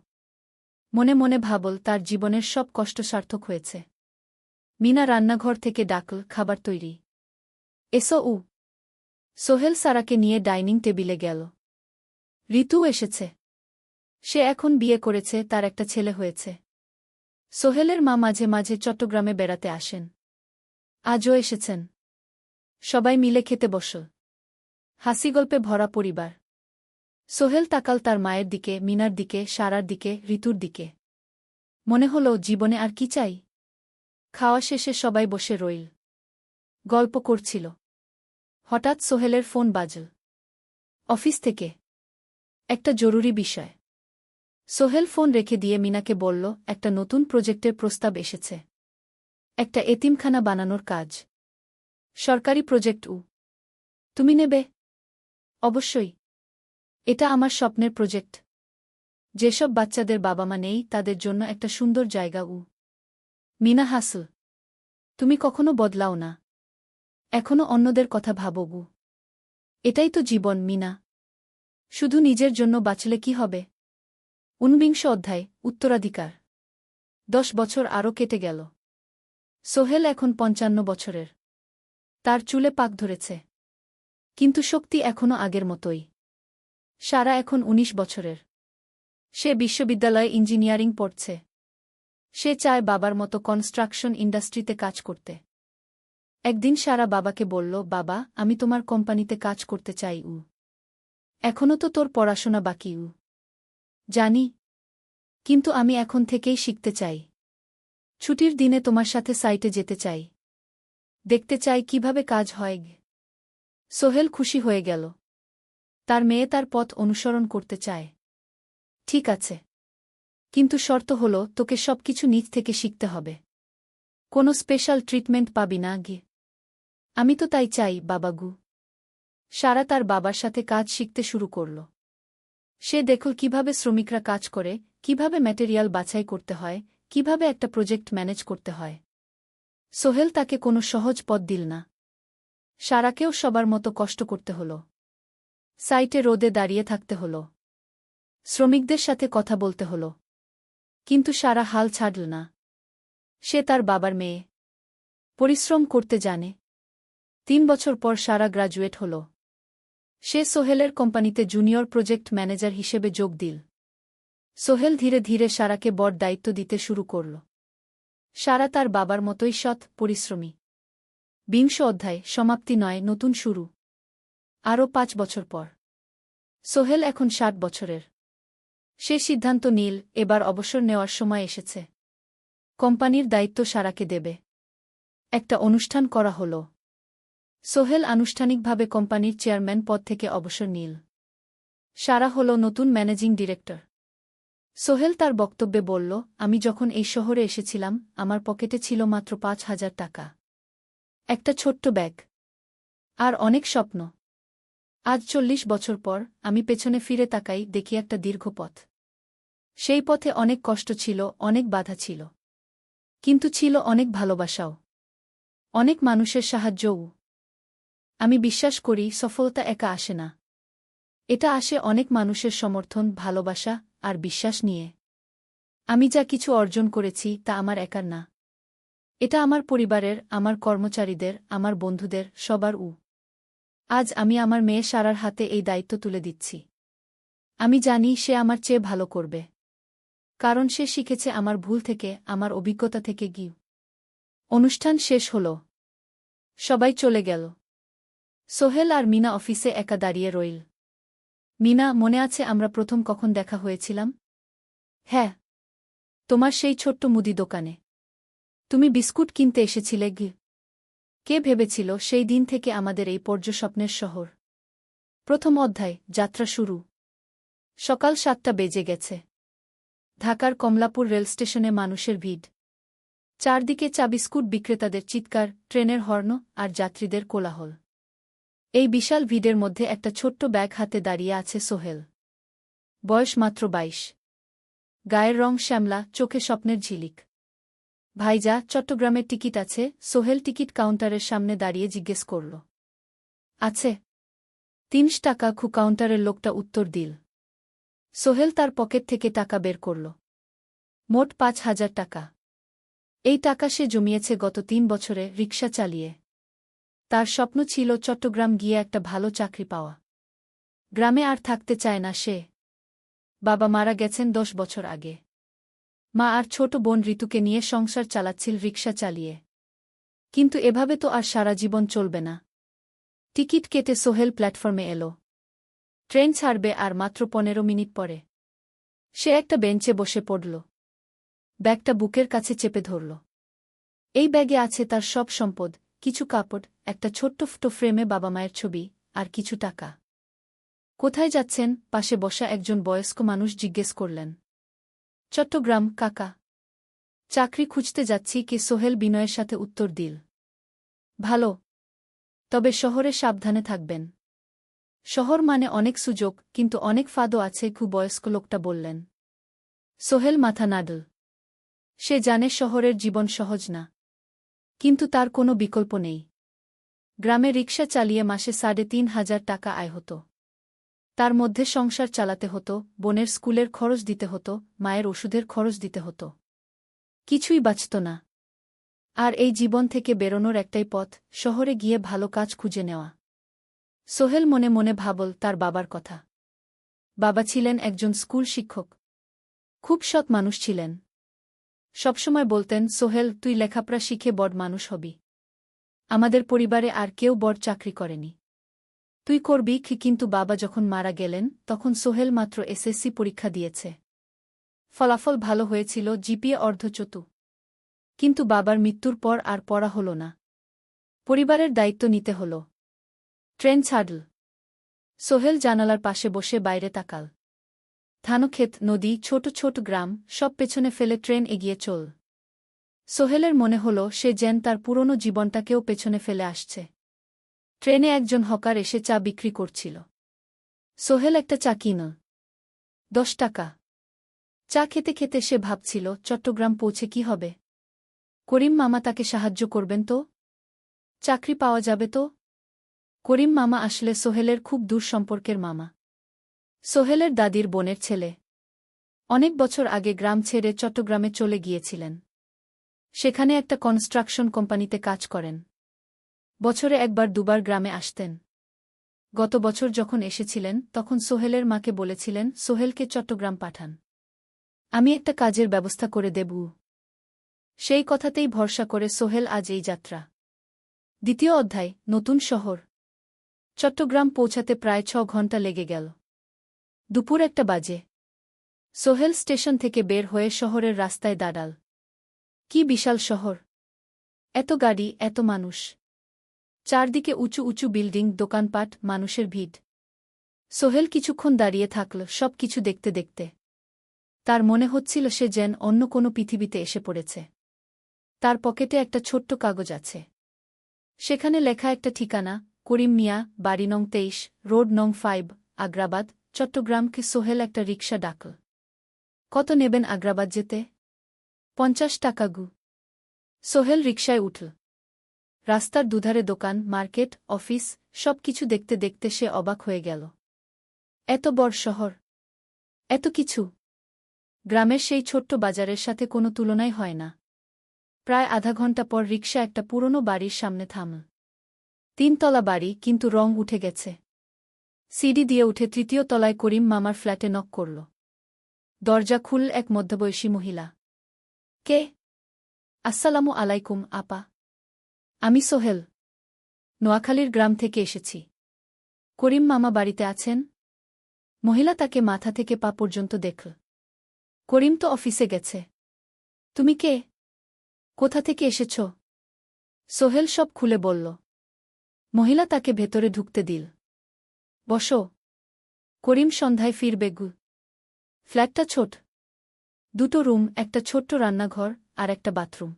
মনে মনে ভাবল, তার জীবনের সব কষ্ট সার্থক হয়েছে। মিনা রান্নাঘর থেকে ডাকল, খাবার তৈরি। এসো। সোহেল সারাকে নিয়ে ডাইনিং টেবিলে গেল। ঋতু এসেছে। সে এখন বিয়ে করেছে, তার একটা ছেলে হয়েছে। সোহেলের মা মাঝে মাঝে চট্টগ্রামে বেড়াতে আসেন। আজও এসেছেন। সবাই মিলে খেতে বসল। হাসিগল্পে ভরা পরিবার। সোহেল তাকাল তার মায়ের দিকে, মিনার দিকে, সারার দিকে, ঋতুর দিকে। মনে হল, জীবনে আর কি চাই? খাওয়া শেষে সবাই বসে রইল। গল্প করছিল। হঠাৎ সোহেলের ফোন বাজল। অফিস থেকে। একটা জরুরি বিষয়। সোহেল ফোন রেখে দিয়ে মিনাকে বলল, একটা নতুন প্রজেক্টের প্রস্তাব এসেছে। একটা এতিমখানা বানানোর কাজ। সরকারি প্রজেক্ট। তুমি নেবে? অবশ্যই। এটা আমার স্বপ্নের প্রজেক্ট। যেসব বাচ্চাদের বাবা মা নেই তাদের জন্য একটা সুন্দর জায়গা। মিনা হাসল। তুমি কখনো বদলাও না। এখনো অন্যদের কথা ভাবো। এটাই তো জীবন মিনা। শুধু নিজের জন্য বাঁচলে কি হবে? 49 অধ্যায়, উত্তরাধিকার। 10 বছর আরও কেটে গেল। সোহেল এখন 55 বছরের। তার চুলে পাক ধরেছে। কিন্তু শক্তি এখনো আগের মতোই। সারা এখন 19 বছরের। সে বিশ্ববিদ্যালয়ে ইঞ্জিনিয়ারিং পড়ছে। সে চায় বাবার মতো কনস্ট্রাকশন ইন্ডাস্ট্রিতে কাজ করতে। একদিন সারা বাবাকে বলল, বাবা, আমি তোমার কোম্পানিতে কাজ করতে চাই। এখনো তো তোর পড়াশোনা বাকি। জানি। কিন্তু আমি এখন থেকেই শিখতে চাই। ছুটির দিনে তোমার সাথে সাইটে যেতে চাই। দেখতে চাই কিভাবে কাজ হয়। সোহেল খুশি হয়ে গেল। তার মেয়ে তার পথ অনুসরণ করতে চায়। ঠিক আছে, কিন্তু শর্ত হল তোকে সবকিছু নিজ থেকে শিখতে হবে। কোনো স্পেশাল ট্রিটমেন্ট পাবি না গিয়ে। আমি তো তাই চাই বাবাগু। সারা তার বাবার সাথে কাজ শিখতে শুরু করল। সে দেখল কিভাবে শ্রমিকরা কাজ করে, কিভাবে ম্যাটেরিয়াল বাছাই করতে হয়, কিভাবে একটা প্রজেক্ট ম্যানেজ করতে হয়। সোহেল তাকে কোনো সহজ পথ দিল না। সারাকেও সবার মতো কষ্ট করতে হল। সাইটে রোদে দাঁড়িয়ে থাকতে হল। শ্রমিকদের সাথে কথা বলতে হল। কিন্তু সারা হাল ছাড়ল না। সে তার বাবার মেয়ে। পরিশ্রম করতে জানে। 3 বছর পর সারা গ্রাজুয়েট হল। সে সোহেলের কোম্পানিতে জুনিয়র প্রজেক্ট ম্যানেজার হিসেবে যোগ দিল। সোহেল ধীরে ধীরে সারাকে বড় দায়িত্ব দিতে শুরু করল। সারা তার বাবার মতোই সৎ, পরিশ্রমী। 20 অধ্যায়, সমাপ্তি নয়, নতুন শুরু। আরও 5 বছর পর সোহেল এখন 60 বছরের। সে সিদ্ধান্ত নিল, এবার অবসর নেওয়ার সময় এসেছে। কোম্পানির দায়িত্ব সারাকে দেবে। একটা অনুষ্ঠান করা হল। সোহেল আনুষ্ঠানিকভাবে কোম্পানির চেয়ারম্যান পদ থেকে অবসর নিল। সারা হল নতুন ম্যানেজিং ডিরেক্টর। সোহেল তার বক্তব্যে বলল, আমি যখন এই শহরে এসেছিলাম আমার পকেটে ছিল মাত্র 5,000 টাকা। একটা ছোট্ট ব্যাগ। আর অনেক স্বপ্ন। আজ 40 বছর পর আমি পেছনে ফিরে তাকাই, দেখি একটা দীর্ঘ পথ। সেই পথে অনেক কষ্ট ছিল, অনেক বাধা ছিল। কিন্তু ছিল অনেক ভালোবাসাও। অনেক মানুষের সাহায্যও। আমি বিশ্বাস করি সফলতা একা আসে না। এটা আসে অনেক মানুষের সমর্থন, ভালোবাসা আর বিশ্বাস নিয়ে। আমি যা কিছু অর্জন করেছি তা আমার একার না। এটা আমার পরিবারের, আমার কর্মচারীদের, আমার বন্ধুদের, সবার। আজ আমি আমার মেয়ে সারার হাতে এই দায়িত্ব তুলে দিচ্ছি। আমি জানি সে আমার চেয়ে ভালো করবে। কারণ সে শিখেছে আমার ভুল থেকে, আমার অভিজ্ঞতা থেকে। অনুষ্ঠান শেষ হল। সবাই চলে গেল। সোহেল আর মিনা অফিসে একা দাঁড়িয়ে রইল। মিনা, মনে আছে আমরা প্রথম কখন দেখা হয়েছিলাম? হ্যাঁ, তোমার সেই ছোট্ট মুদি দোকানে। তুমি বিস্কুট কিনতে এসেছিলে। কে ভেবেছিল সেই দিন থেকে আমাদের এই পর্যস্বপ্নের শহর। প্রথম অধ্যায়, যাত্রা শুরু। সকাল 7টা বেজে গেছে। ঢাকার কমলাপুর রেলস্টেশনে মানুষের ভিড়। চারদিকে চা বিস্কুট বিক্রেতাদের চিৎকার, ট্রেনের হর্ন আর যাত্রীদের কোলাহল। এই বিশাল ভিড়ের মধ্যে একটা ছোট্ট ব্যাগ হাতে দাঁড়িয়ে আছে সোহেল। বয়স মাত্র 22। গায়ের রং শ্যামলা, চোখে স্বপ্নের ঝিলিক। ভাইজা, চট্টগ্রামের টিকিট আছে? সোহেল টিকিট কাউন্টারের সামনে দাঁড়িয়ে জিজ্ঞেস করল। আছে। 3 টাকা। কাউন্টারের লোকটা উত্তর দিল। সোহেল তার পকেট থেকে টাকা বের করল। মোট 5,000 টাকা। এই টাকা সে জমিয়েছে গত 3 বছরে রিকশা চালিয়ে। তার স্বপ্ন ছিল চট্টগ্রাম গিয়ে একটা ভালো চাকরি পাওয়া। গ্রামে আর থাকতে চায় না সে। বাবা মারা গেছেন 10 বছর আগে। মা আর ছোট বোন ঋতুকে নিয়ে সংসার চালাচ্ছিল রিকশা চালিয়ে। কিন্তু এভাবে তো আর সারা জীবন চলবে না। টিকিট কেটে সোহেল প্ল্যাটফর্মে এলো। ট্রেন ছাড়বে আর মাত্র 15 মিনিট পরে। সে একটা বেঞ্চে বসে পড়ল। ব্যাগটা বুকের কাছে চেপে ধরল। এই ব্যাগে আছে তার সব সম্পদ, কিছু কাপড়, একটা ছোট্ট ফটো ফ্রেমে বাবা মায়ের ছবি, আর কিছু টাকা। কোথায় যাচ্ছেন? পাশে বসা একজন বয়স্ক মানুষ জিজ্ঞেস করলেন। চট্টগ্রাম কাকা। চাকরি খুঁজতে যাচ্ছি। কে? সোহেল বিনয়ের সাথে উত্তর দিল। ভালো। তবে শহরে সাবধানে থাকবেন। শহর মানে অনেক সুযোগ, কিন্তু অনেক ফাঁদও আছে। বয়স্ক লোকটা বললেন। সোহেল মাথা নাড়ল। সে জানে শহরের জীবন সহজ না। কিন্তু তার কোনো বিকল্প নেই। গ্রামে রিকশা চালিয়ে মাসে 3,500 টাকা আয় হতো। তার মধ্যে সংসার চালাতে হতো, বোনের স্কুলের খরচ দিতে হতো, মায়ের ওষুধের খরচ দিতে হতো। কিছুই বাঁচত না। আর এই জীবন থেকে বেরোনোর একটাই পথ, শহরে গিয়ে ভালো কাজ খুঁজে নেওয়া। সোহেল মনে মনে ভাবল তার বাবার কথা। বাবা ছিলেন একজন স্কুল শিক্ষক। খুব সৎ মানুষ ছিলেন। সবসময় বলতেন, সোহেল, তুই লেখাপড়া শিখে বড় মানুষ হবি। আমাদের পরিবারে আর কেউ বড় চাকরি করেনি। তুই করবি। কিন্তু বাবা যখন মারা গেলেন তখন সোহেল মাত্র এসএসসি পরীক্ষা দিয়েছে। ফলাফল ভালো হয়েছিল, জিপিএ অর্ধচতু। কিন্তু বাবার মৃত্যুর পর আর পড়া হল না। পরিবারের দায়িত্ব নিতে হল। ট্রেন ছাড়ল। সোহেল জানালার পাশে বসে বাইরে তাকাল। ধানক্ষেত, নদী, ছোট ছোট গ্রাম, সব পেছনে ফেলে ট্রেন এগিয়ে চল। সোহেলের মনে হল সে যেন তার পুরনো জীবনটাকেও পেছনে ফেলে আসছে। ট্রেনে একজন হকার এসে চা বিক্রি করছিল। সোহেল একটা চা কিনল। 10 টাকা। চা খেতে খেতে সে ভাবছিল, চট্টগ্রাম পৌঁছে কি হবে? করিম মামা তাকে সাহায্য করবেন তো? চাকরি পাওয়া যাবে তো? করিম মামা আসলে সোহেলের খুব দূর সম্পর্কের মামা। সোহেলের দাদির বোনের ছেলে। অনেক বছর আগে গ্রাম ছেড়ে চট্টগ্রামে চলে গিয়েছিলেন। সেখানে একটা কনস্ট্রাকশন কোম্পানিতে কাজ করেন। বছরে একবার দুবার গ্রামে আসতেন। গত বছর যখন এসেছিলেন তখন সোহেলের মাকে বলেছিলেন সোহেলকে চট্টগ্রাম পাঠান। আমি একটা কাজের ব্যবস্থা করে দেব। সেই কথাতেই ভরসা করে সোহেল আজ এই যাত্রা। দ্বিতীয় অধ্যায়, নতুন শহর। চট্টগ্রাম পৌঁছাতে প্রায় 6 ঘণ্টা লেগে গেল। দুপুর 1টা বাজে। সোহেল স্টেশন থেকে বের হয়ে শহরের রাস্তায় দাঁড়াল। কি বিশাল শহর! এত গাড়ি, এত মানুষ। চারদিকে উঁচু উঁচু বিল্ডিং, দোকানপাট, মানুষের ভিড়। সোহেল কিছুক্ষণ দাঁড়িয়ে থাকল সব কিছু দেখতে দেখতে। তার মনে হচ্ছিল সে যেন অন্য কোনো পৃথিবীতে এসে পড়েছে। তার পকেটে একটা ছোট্ট কাগজ আছে। সেখানে লেখা একটা ঠিকানা, করিম মিয়া, বাড়ি নং 23, রোড নং 5, আগ্রাবাদ, চট্টগ্রামকে। সোহেল একটা রিকশা ডাকল। কত নেবেন আগ্রাবাদ যেতে? 50 টাকা গু। সোহেল রিকশায় উঠল। রাস্তার দুধারে দোকান, মার্কেট, অফিস, সব কিছু দেখতে দেখতে সে অবাক হয়ে গেল। এত বড় শহর, এত কিছু! গ্রামের সেই ছোট্ট বাজারের সাথে কোনো তুলনাই হয় না। প্রায় আধা ঘণ্টা পর রিকশা একটা পুরনো বাড়ির সামনে থামল। 3 তলা বাড়ি, কিন্তু রং উঠে গেছে। সিঁড়ি দিয়ে উঠে 3য় তলায় করিম মামার ফ্ল্যাটে নক করল। দরজা খুলল এক মধ্যবয়সী মহিলা। কে? আসসালামু আলাইকুম আপা। আমি সোহেল। নোয়াখালীর গ্রাম থেকে এসেছি। করিম মামা বাড়িতে আছেন? মহিলা তাকে মাথা থেকে পা পর্যন্ত দেখল। করিম তো অফিসে গেছে। তুমি কে? কোথা থেকে এসেছ? সোহেল সব খুলে বলল। মহিলা তাকে ভেতরে ঢুকতে দিল। বসো। করিম সন্ধ্যায় ফিরবে গু। ফ্ল্যাটটা ছোট। 2টো রুম, একটা ছোট্ট রান্নাঘর আর একটা বাথরুম।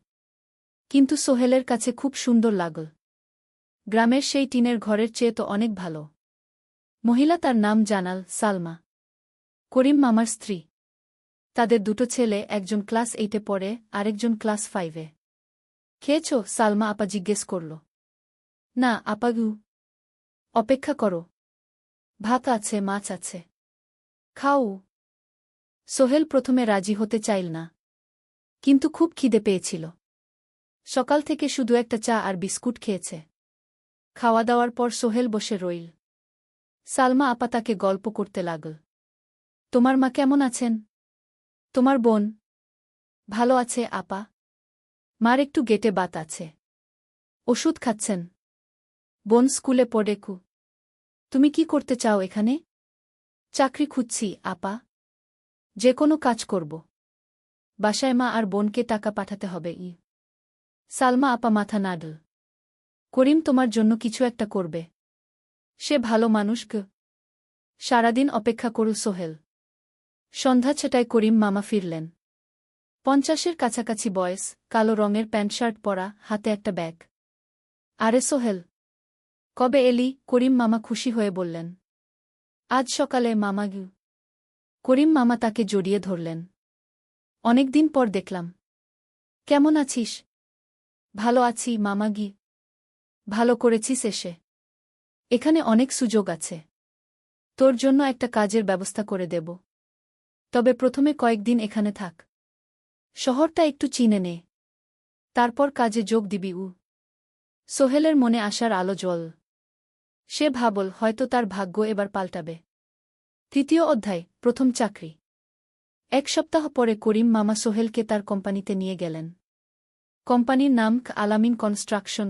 কিন্তু সোহেলের কাছে খুব সুন্দর লাগল। গ্রামের সেই টিনের ঘরের চেয়ে তো অনেক ভালো। মহিলা তার নাম জানাল, সালমা। করিম মামার স্ত্রী। তাদের 2টো ছেলে, একজন ক্লাস 8-এ পড়ে, আরেকজন ক্লাস 5-এ। খেয়েছ? সালমা আপা জিজ্ঞেস করল। না আপা গু। অপেক্ষা করো। ভাত আছে, মাছ আছে। খাও। সোহেল প্রথমে রাজি হতে চাইল না। কিন্তু খুব খিদে পেয়েছিল। সকাল থেকে শুধু একটা চা আর বিস্কুট খেয়েছে। খাওয়া দাওয়ার পর সোহেল বসে রইল। সালমা আপা তাকে গল্প করতে লাগল। তোমার মা কেমন আছেন? তোমার বোন? ভালো আছে আপা। মার একটু গেটে বাত আছে। ওষুধ খাচ্ছেন। বোন স্কুলে পড়ে কু। তুমি কি করতে চাও এখানে? চাকরি খুঁজছি আপা। যে কোনো কাজ করব। বাসায় মা আর বোনকে টাকা পাঠাতে হবে। সালমা আপা মাথা নাড়ল। করিম তোমার জন্য কিছু একটা করবে। সে ভালো মানুষ গ। সারাদিন অপেক্ষা করু সোহেল। সন্ধ্যা 6টায় করিম মামা ফিরলেন। 50-এর কাছাকাছি বয়স, কালো রঙের প্যান্ট শার্ট পরা, হাতে একটা ব্যাগ। আরে সোহেল, কবে এলি? করিম মামা খুশি হয়ে বললেন। আজ সকালে মামা গু। করিম মামা তাকে জড়িয়ে ধরলেন। অনেকদিন পর দেখলাম। কেমন আছিস? ভালো আছি মামা গি। ভালো করেছিস এসে। এখানে অনেক সুযোগ আছে। তোর জন্য একটা কাজের ব্যবস্থা করে দেব। তবে প্রথমে কয়েকদিন এখানে থাক। শহরটা একটু চিনে নে। তারপর কাজে যোগ দিবি। সোহেলের মনে আসার আলো জ্বল। সে ভাবল হয়তো তার ভাগ্য এবার পাল্টাবে। 3য় অধ্যায়, প্রথম চাকরি। 1 সপ্তাহ পরে করিম মামা সোহেলকে তার কোম্পানিতে নিয়ে গেলেন। কোম্পানির নাম আলামিন কনস্ট্রাকশন।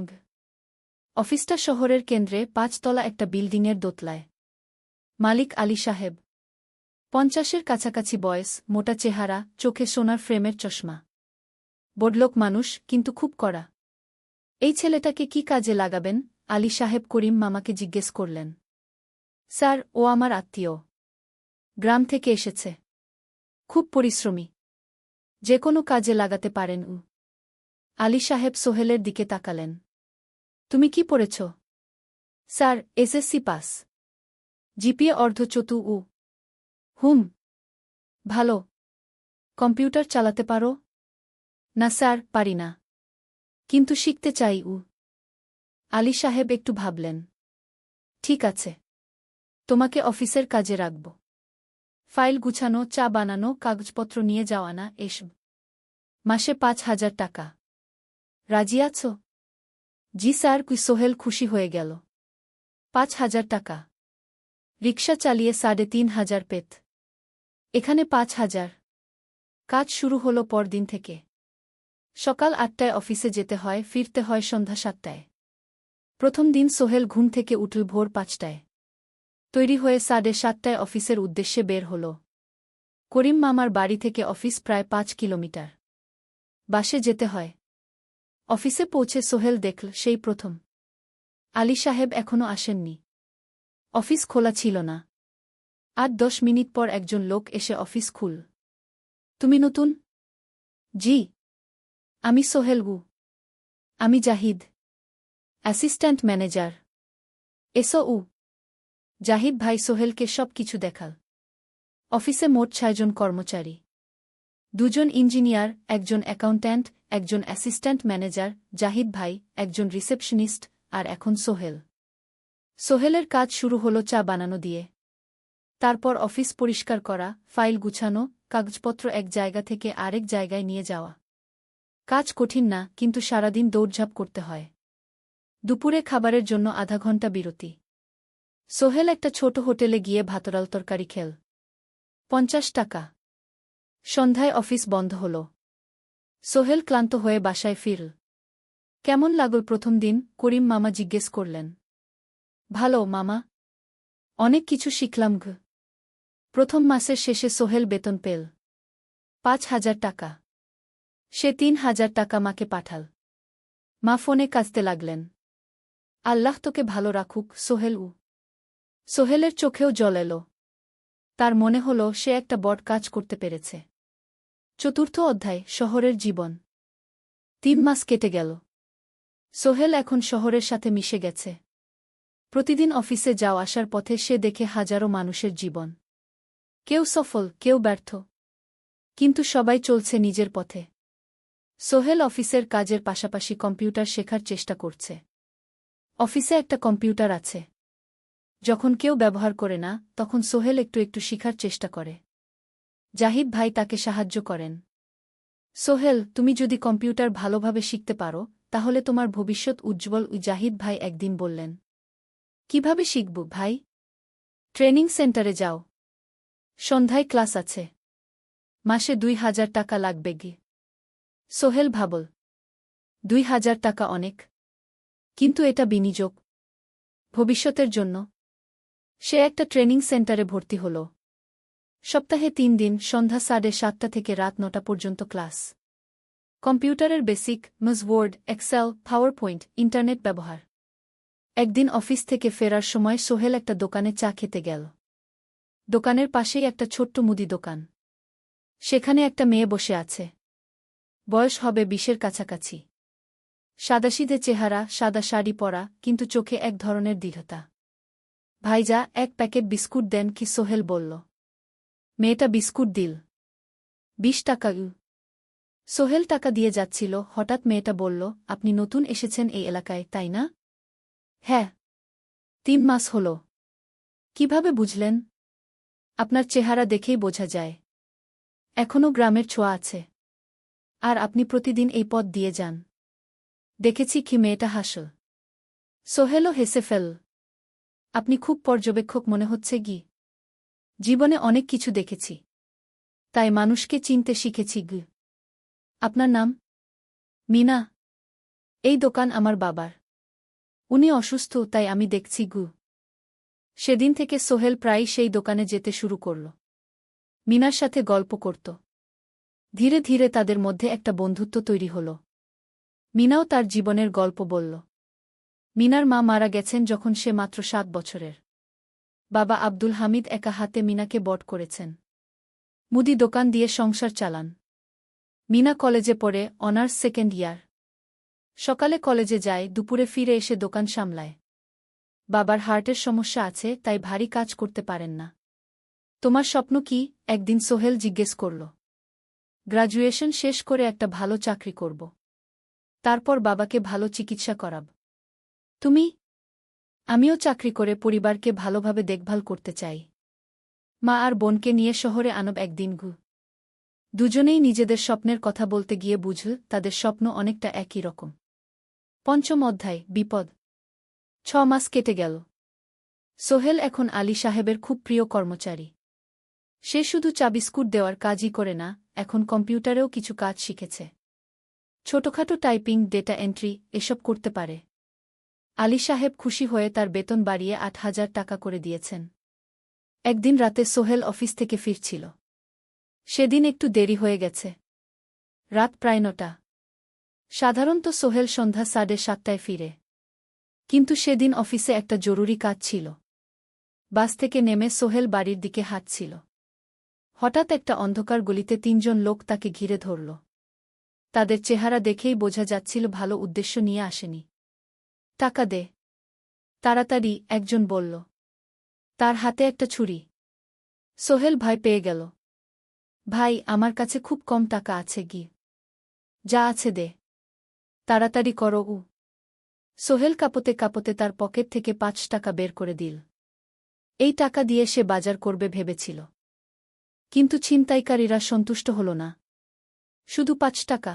অফিসটা শহরের কেন্দ্রে 5 তলা একটা বিল্ডিংয়ের দোতলায়। মালিক আলী সাহেব। 50-এর কাছাকাছি বয়স, মোটা চেহারা, চোখে সোনার ফ্রেমের চশমা। বড়লোক মানুষ, কিন্তু খুব কড়া। এই ছেলেটাকে কি কাজে লাগাবেন? আলী সাহেব করিম মামাকে জিজ্ঞেস করলেন। স্যার, ও আমার আত্মীয়। গ্রাম থেকে এসেছে। খুব পরিশ্রমী। যে কোনো কাজে লাগাতে পারেন উ। আলী সাহেব সোহেলের দিকে তাকালেন। তুমি কি পড়েছ? Sir, SSC pass. জিপিএ অর্ধচতু উ। হুম। ভালো। কম্পিউটার চালাতে পারো? না স্যার, পারি না। কিন্তু শিখতে চাই উ। আলী সাহেব একটু ভাবলেন। ঠিক আছে। তোমাকে অফিসের কাজে রাখব। ফাইল গুছানো, চা বানানো, কাগজপত্র নিয়ে যাওয়া না এসব। মাসে ৫,০০০ টাকা। রাজি আছো? জি স্যার। সোহেল খুশি হয়ে গেল। ৫,০০০ টাকা। রিকশা চালিয়ে ৩,৫০০ পেত। এখানে ৫,০০০। কাজ শুরু হলো পরদিন থেকে। সকাল ৮টায় অফিসে যেতে হয়, ফিরতে হয় সন্ধ্যা ৭টায়। প্রথম দিন সোহেল ঘুম থেকে উঠল ভোর ৫টায়। তৈরি হয়ে ৭:৩০টায় অফিসের উদ্দেশ্যে বের হল। করিম মামার বাড়ি থেকে অফিস প্রায় ৫ কিলোমিটার। বাসে যেতে হয়। অফিসে পৌঁছে সোহেল দেখল সেই প্রথম আলী সাহেব এখনও আসেননি। অফিস খোলা ছিল না। ৮-১০ মিনিট পর একজন লোক এসে অফিস খুল। তুমি নতুন? জি। আমি সোহেল গু। আমি জাহিদ, অ্যাসিস্ট্যান্ট ম্যানেজার। এসো উ। জাহিদ ভাই সোহেলকে সব কিছু দেখাল। অফিসে মোট ৬ জন কর্মচারী। ২ জন ইঞ্জিনিয়ার, একজন অ্যাকাউন্ট্যান্ট, একজন অ্যাসিস্ট্যান্ট ম্যানেজার, জাহিদ ভাই, একজন রিসেপশনিস্ট, আর এখন সোহেল। সোহেলের কাজ শুরু হলো চা বানানো দিয়ে। তারপর অফিস পরিষ্কার করা, ফাইল গুছানো, কাগজপত্র এক জায়গা থেকে আরেক জায়গায় নিয়ে যাওয়া। কাজ কঠিন না, কিন্তু সারাদিন দৌড়ঝাঁপ করতে হয়। দুপুরে খাবারের জন্য আধা ঘণ্টা বিরতি। সোহেল একটা ছোট হোটেলে গিয়ে ভাতডাল তরকারি খেল। ৫০ টাকা। সন্ধ্যায় অফিস বন্ধ হল। সোহেল ক্লান্ত হয়ে বাসায় ফিরল। কেমন লাগল প্রথম দিন? করিম মামা জিজ্ঞেস করলেন। ভালো মামা। অনেক কিছু শিখলাম ঘ। প্রথম মাসের শেষে সোহেল বেতন পেল ৫,০০০ টাকা। সে ৩,০০০ টাকা মাকে পাঠাল। মা ফোনে কাঁদতে লাগলেন। আল্লাহ তোকে ভালো রাখুক সোহেল উ। সোহেলের চোখেও জল এল। তার মনে হল সে একটা বড় কাজ করতে পেরেছে। চতুর্থ অধ্যায়, শহরের জীবন। ৩ মাস কেটে গেল। সোহেল এখন শহরের সাথে মিশে গেছে। প্রতিদিন অফিসে যাওয়া আসার পথে সে দেখে হাজারো মানুষের জীবন। কেউ সফল, কেউ ব্যর্থ। কিন্তু সবাই চলছে নিজের পথে। সোহেল অফিসের কাজের পাশাপাশি কম্পিউটার শেখার চেষ্টা করছে। অফিসে একটা কম্পিউটার আছে। যখন কেউ ব্যবহার করে না, তখন সোহেল একটু একটু শিখার চেষ্টা করে। জাহিদ ভাই তাকে সাহায্য করেন। সোহেল, তুমি যদি কম্পিউটার ভালোভাবে শিখতে পারো, তাহলে তোমার ভবিষ্যৎ উজ্জ্বল। জাহিদ ভাই একদিন বললেন। কিভাবে শিখব ভাই? ট্রেনিং সেন্টারে যাও। সন্ধ্যায় ক্লাস আছে। মাসে ২,০০০ টাকা লাগবে গে। সোহেল ভাবল। ২,০০০ টাকা অনেক। কিন্তু এটা বিনিয়োগ। ভবিষ্যতের জন্য। সে একটা ট্রেনিং সেন্টারে ভর্তি হল। সপ্তাহে ৩ দিন, সন্ধ্যা ৭:৩০ থেকে রাত ৯টা পর্যন্ত ক্লাস। কম্পিউটারের basic, Word, Excel, PowerPoint, internet ব্যবহার। একদিন অফিস থেকে ফেরার সময় সোহেল একটা দোকানে চা খেতে গেল। দোকানের পাশেই একটা ছোট্ট মুদি দোকান। সেখানে একটা মেয়ে বসে আছে। বয়স হবে ২০-এর কাছাকাছি। সাদাসিধে চেহারা, সাদা শাড়ি পরা, কিন্তু চোখে এক ধরনের দৃঢ়তা। ভাইজা, এক প্যাকেট বিস্কুট দেন কি? সোহেল বলল। মেয়েটা বিস্কুট দিল। ২০ টাকা। সোহেল টাকা দিয়ে যাচ্ছিল, হঠাৎ মেয়েটা বলল, আপনি নতুন এসেছেন এই এলাকায়, তাই না? হ্যাঁ। ৩ মাস হল। কিভাবে বুঝলেন? আপনার চেহারা দেখেই বোঝা যায়। এখনও গ্রামের ছোঁয়া আছে। আর আপনি প্রতিদিন এই পথ দিয়ে যান। দেখেছি কি? মেয়েটা হাসল। সোহেলও হেসে ফেল। আপনি খুব পর্যবেক্ষক মনে হচ্ছে গি। জীবনে অনেক কিছু দেখেছি। তাই মানুষকে চিনতে শিখেছি গ। আপনার নাম? মিনা। এই দোকান আমার বাবার। উনি অসুস্থ, তাই আমি দেখছি গু। সেদিন থেকে সোহেল প্রায়ই সেই দোকানে যেতে শুরু করল। মিনার সাথে গল্প করত। ধীরে ধীরে তাদের মধ্যে একটা বন্ধুত্ব তৈরি হল। মিনাও তার জীবনের গল্প বলল। মিনার মা মারা গেছেন যখন সে মাত্র ৭ বছরের। বাবা আব্দুল হামিদ একা হাতে মিনাকে বড় করেছেন। মুদি দোকান দিয়ে সংসার চালান। মিনা কলেজে পড়ে, অনার্স সেকেন্ড ইয়ার। সকালে কলেজে যায়, দুপুরে ফিরে এসে দোকান সামলায়। বাবার হার্টের সমস্যা আছে, তাই ভারী কাজ করতে পারেন না। তোমার স্বপ্ন কি? একদিন সোহেল জিজ্ঞেস করল। গ্র্যাজুয়েশন শেষ করে একটা ভালো চাকরি করব। তারপর বাবাকে ভালো চিকিৎসা করাব। তুমি? আমিও চাকরি করে পরিবারকে ভালোভাবে দেখভাল করতে চাই। মা আর বোনকে নিয়ে শহরে আনব একদিন। দুজনেই নিজেদের স্বপ্নের কথা বলতে গিয়ে বুঝল তাদের স্বপ্ন অনেকটা একই রকম। পঞ্চম অধ্যায়, বিপদ। ৬ মাস কেটে গেল। সোহেল এখন আলী সাহেবের খুব প্রিয় কর্মচারী। সে শুধু চাবিস্কুট দেওয়ার কাজই করে না, এখন কম্পিউটারেও কিছু কাজ শিখেছে। ছোটখাটো টাইপিং, ডেটা এন্ট্রি এসব করতে পারে। আলী সাহেব খুশি হয়ে তার বেতন বাড়িয়ে ৮,০০০ টাকা করে দিয়েছেন। একদিন রাতে সোহেল অফিস থেকে ফিরছিল। সেদিন একটু দেরি হয়ে গেছে। রাত প্রায় ৯টা। সাধারণত সোহেল সন্ধ্যা ৭:৩০টায় ফিরে। কিন্তু সেদিন অফিসে একটা জরুরি কাজ ছিল। বাস থেকে নেমে সোহেল বাড়ির দিকে হাঁটছিল। হঠাৎ একটা অন্ধকার গলিতে ৩ জন লোক তাকে ঘিরে ধরল। তাদের চেহারা দেখেই বোঝা যাচ্ছিল ভালো উদ্দেশ্য নিয়ে আসেনি। টাকা দে, তাড়াতাড়ি, একজন বলল। তার হাতে একটা ছুরি। সোহেল ভয় পেয়ে গেল। ভাই, আমার কাছে খুব কম টাকা আছে। যা আছে দে, তাড়াতাড়ি করো। সোহেল কাঁপতে কাঁপতে তার পকেট থেকে ৫ টাকা বের করে দিল। এই টাকা দিয়ে সে বাজার করবে ভেবেছিল। কিন্তু ছিনতাইকারীরা সন্তুষ্ট হল না। শুধু ৫ টাকা?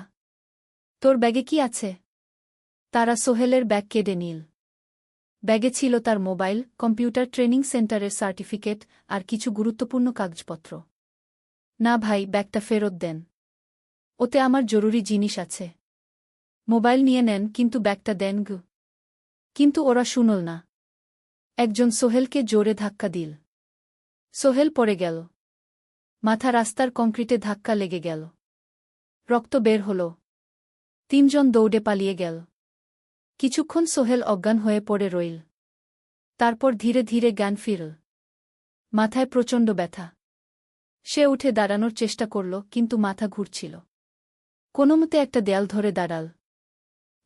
তোর ব্যাগে কি আছে? তারা সোহেলের ব্যাগ কেড়ে নিল। ব্যাগে ছিল তার মোবাইল, কম্পিউটার ট্রেনিং সেন্টারের সার্টিফিকেট আর কিছু গুরুত্বপূর্ণ কাগজপত্র। না ভাই, ব্যাগটা ফেরত দেন। ওতে আমার জরুরি জিনিস আছে। মোবাইল নিয়ে নেন, কিন্তু ব্যাগটা দেন। কিন্তু ওরা শুনল না। একজন সোহেলকে জোরে ধাক্কা দিল। সোহেল পড়ে গেল। মাথা রাস্তার কংক্রিটে ধাক্কা লেগে গেল। রক্ত বের হল। ৩ জন দৌড়ে পালিয়ে গেল। কিছুক্ষণ সোহেল অজ্ঞান হয়ে পড়ে রইল। তারপর ধীরে ধীরে জ্ঞান ফিরল। মাথায় প্রচণ্ড ব্যথা। সে উঠে দাঁড়ানোর চেষ্টা করল, কিন্তু মাথা ঘুরছিল। কোনোমতে একটা দেয়াল ধরে দাঁড়াল।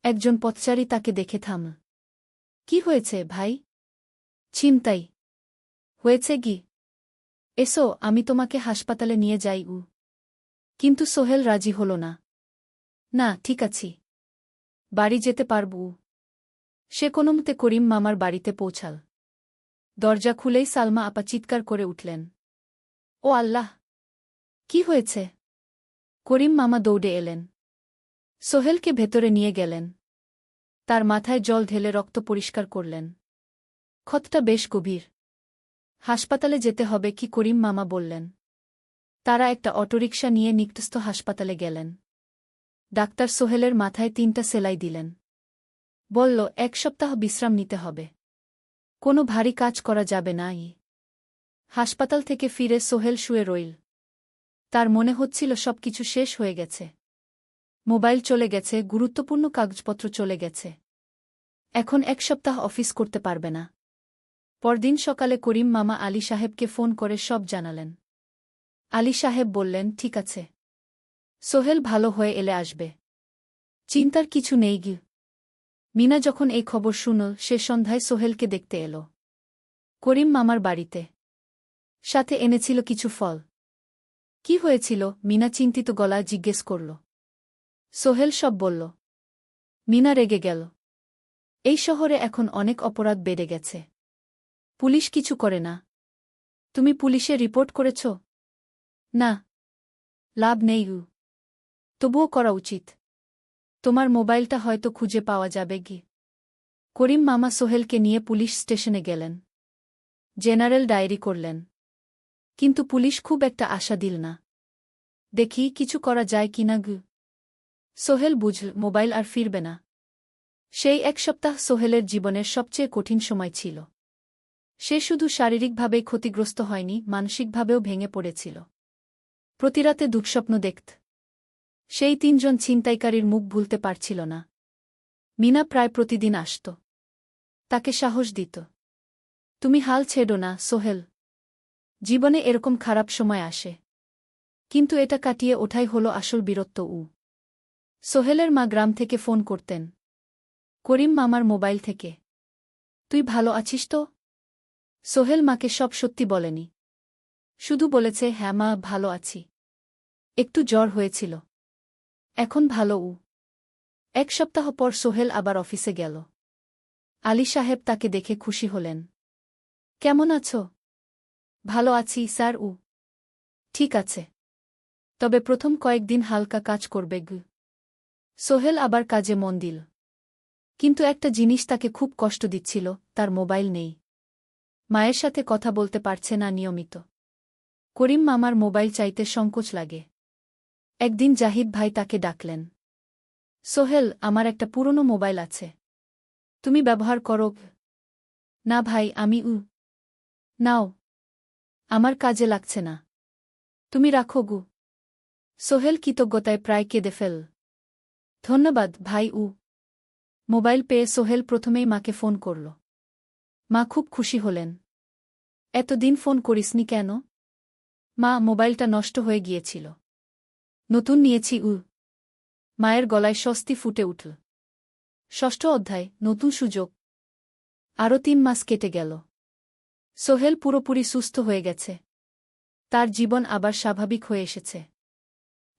একজন পথচারী তাকে দেখে থামল। কি হয়েছে ভাই? ছিনতাই হয়েছে কি? এসো, আমি তোমাকে হাসপাতালে নিয়ে যাই। কিন্তু সোহেল রাজি হল না। না, ঠিক আছি, বাড়ি যেতে পারব। সে কোনোমতে করিম মামার বাড়িতে পৌঁছাল। দরজা খুলেই সালমা আপা চিৎকার করে উঠলেন। ও আল্লাহ! কি হয়েছে? করিম মামা দৌড়ে এলেন। সোহেলকে ভেতরে নিয়ে গেলেন। তার মাথায় জল ঢেলে রক্ত পরিষ্কার করলেন। ক্ষতটা বেশ গভীর। হাসপাতালে যেতে হবে কি? করিম মামা বললেন। তারা একটা অটোরিকশা নিয়ে নিকটস্থ হাসপাতালে গেলেন। ডাক্তার সোহেলের মাথায় ৩টা সেলাই দিলেন। বলল, ১ সপ্তাহ বিশ্রাম নিতে হবে। কোনো ভারী কাজ করা যাবে না। হাসপাতাল থেকে ফিরে সোহেল শুয়ে রইল। তার মনে হচ্ছিল সবকিছু শেষ হয়ে গেছে। মোবাইল চলে গেছে, গুরুত্বপূর্ণ কাগজপত্র চলে গেছে। এখন ১ সপ্তাহ অফিস করতে পারবে না। পরদিন সকালে করিম মামা আলী সাহেবকে ফোন করে সব জানালেন। আলী সাহেব বললেন, ঠিক আছে, সোহেল ভালো হয়ে এলে আসবে, চিন্তার কিছু নেই। মিনা যখন এই খবর শুনল, সে সন্ধ্যায় সোহেলকে দেখতে এল করিম মামার বাড়িতে। সাথে এনেছিল কিছু ফল। কি হয়েছিল? মিনা চিন্তিত গলায় জিজ্ঞেস করল। সোহেল সব বলল। মিনা রেগে গেল। এই শহরে এখন অনেক অপরাধ বেড়ে গেছে। পুলিশ কিছু করে না। তুমি পুলিশে রিপোর্ট করেছ? না, লাভ নেই। তবুও করা উচিত। তোমার মোবাইলটা হয়তো খুঁজে পাওয়া যাবে। করিম মামা সোহেলকে নিয়ে পুলিশ স্টেশনে গেলেন। জেনারেল ডায়েরি করলেন। কিন্তু পুলিশ খুব একটা আশা দিল না। দেখি কিছু করা যায় কিনা। সোহেল বুঝল মোবাইল আর ফিরবে না। সেই ১ সপ্তাহ সোহেলের জীবনের সবচেয়ে কঠিন সময় ছিল। সে শুধু শারীরিকভাবেই ক্ষতিগ্রস্ত হয়নি, মানসিকভাবেও ভেঙে পড়েছিল। প্রতিরাতে দুঃস্বপ্ন দেখত। সেই ৩ জন ছিনতাইকারীর মুখ ভুলতে পারছিল না। মিনা প্রায় প্রতিদিন আসত। তাকে সাহস দিত। তুমি হাল ছেড়ো না, সোহেল। জীবনে এরকম খারাপ সময় আসে, কিন্তু এটা কাটিয়ে ওঠাই হলো আসল বীরত্ব। সোহেলের মা গ্রাম থেকে ফোন করতেন, করিম মামার মোবাইল থেকে। তুই ভালো আছিস তো? সোহেল মাকে সব সত্যি বলেনি, শুধু বলেছে, হ্যাঁ মা, ভালো আছি। একটু জ্বর হয়েছিল, এখন ভালো। এক সপ্তাহ পর সোহেল আবার অফিসে গেল। আলী সাহেব তাকে দেখে খুশি হলেন। কেমন আছো? ভালো আছি স্যার। ঠিক আছে, তবে প্রথম কয়েকদিন হালকা কাজ করবে। সোহেল আবার কাজে মন দিল, কিন্তু একটা জিনিস তাকে খুব কষ্ট দিচ্ছিল, তার মোবাইল নেই। মায়ের সাথে কথা বলতে পারছে না নিয়মিত। করিম মামার মোবাইল চাইতে সংকোচ লাগে। একদিন জাহিদ ভাই তাকে ডাকলেন। সোহেল, আমার একটা পুরনো মোবাইল আছে, তুমি ব্যবহার করো? না ভাই, আমি নাও, আমার কাজে লাগছে না, তুমি রাখো। সোহেল কৃতজ্ঞতায় প্রায় কেঁদে ফেল। ধন্যবাদ ভাই। মোবাইল পেয়ে সোহেল প্রথমেই মাকে ফোন করল। মা খুব খুশি হলেন। এতদিন ফোন করিসনি কেন? মা, মোবাইলটা নষ্ট হয়ে গিয়েছিল, নতুন নিয়েছি। মায়ের গলায় স্বস্তি ফুটে উঠল। ষষ্ঠ অধ্যায়, নতুন সুযোগ। আরও 3 মাস কেটে গেল। সোহেল পুরোপুরি সুস্থ হয়ে গেছে। তার জীবন আবার স্বাভাবিক হয়ে এসেছে।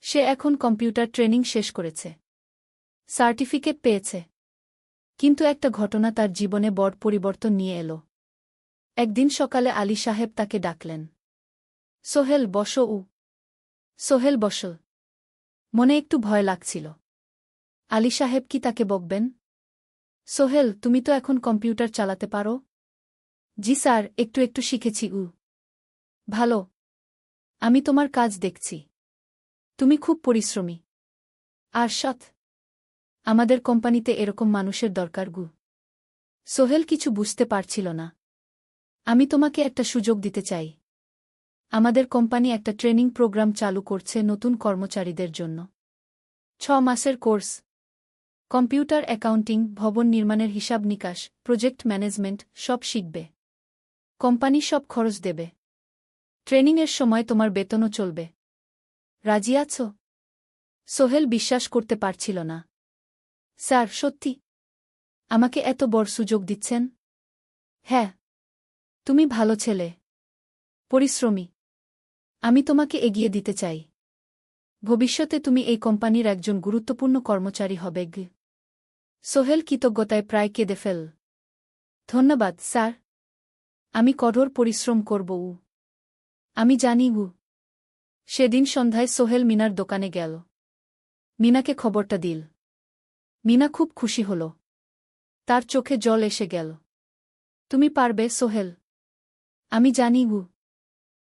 সে এখন কম্পিউটার ট্রেনিং শেষ করেছে, সার্টিফিকেট পেয়েছে। কিন্তু একটা ঘটনা তার জীবনে বড় পরিবর্তন নিয়ে এলো। একদিন সকালে আলী সাহেব তাকে ডাকলেন। সোহেল, বসো। সোহেল বসল। মনে একটু ভয় লাগছিল। আলী সাহেব কি তাকে বকবেন? সোহেল, তুমি তো এখন কম্পিউটার চালাতে পারো? জি স্যার, একটু একটু শিখেছি। ভালো, আমি তোমার কাজ দেখছি। তুমি খুব পরিশ্রমী আর সৎ। আমাদের কোম্পানিতে এরকম মানুষের দরকার। সোহেল কিছু বুঝতে পারছিল না। আমি তোমাকে একটা সুযোগ দিতে চাই। আমাদের কোম্পানি একটা ট্রেনিং প্রোগ্রাম চালু করছে নতুন কর্মচারীদের জন্য। 6 মাসের কোর্স। কম্পিউটার, অ্যাকাউন্টিং, ভবন নির্মাণের হিসাব নিকাশ, প্রজেক্ট ম্যানেজমেন্ট সব শিখবে। কোম্পানি সব খরচ দেবে। ট্রেনিংয়ের সময় তোমার বেতনও চলবে। রাজি আছো? সোহেল বিশ্বাস করতে পারছিল না। স্যার, সত্যি? আমাকে এত বড় সুযোগ দিচ্ছেন? হ্যাঁ। তুমি ভালো ছেলে, পরিশ্রমী। আমি তোমাকে এগিয়ে দিতে চাই। ভবিষ্যতে তুমি এই কোম্পানির একজন গুরুত্বপূর্ণ কর্মচারী হবে। সোহেল কৃতজ্ঞতায় প্রায় কেঁদে ফেল। ধন্যবাদ স্যার, আমি কঠোর পরিশ্রম করব। আমি জানি। সেদিন সন্ধ্যায় সোহেল মিনার দোকানে গেল। মিনাকে খবরটা দিল। মিনা খুব খুশি হল। তার চোখে জল এসে গেল। তুমি পারবে সোহেল, আমি জানি।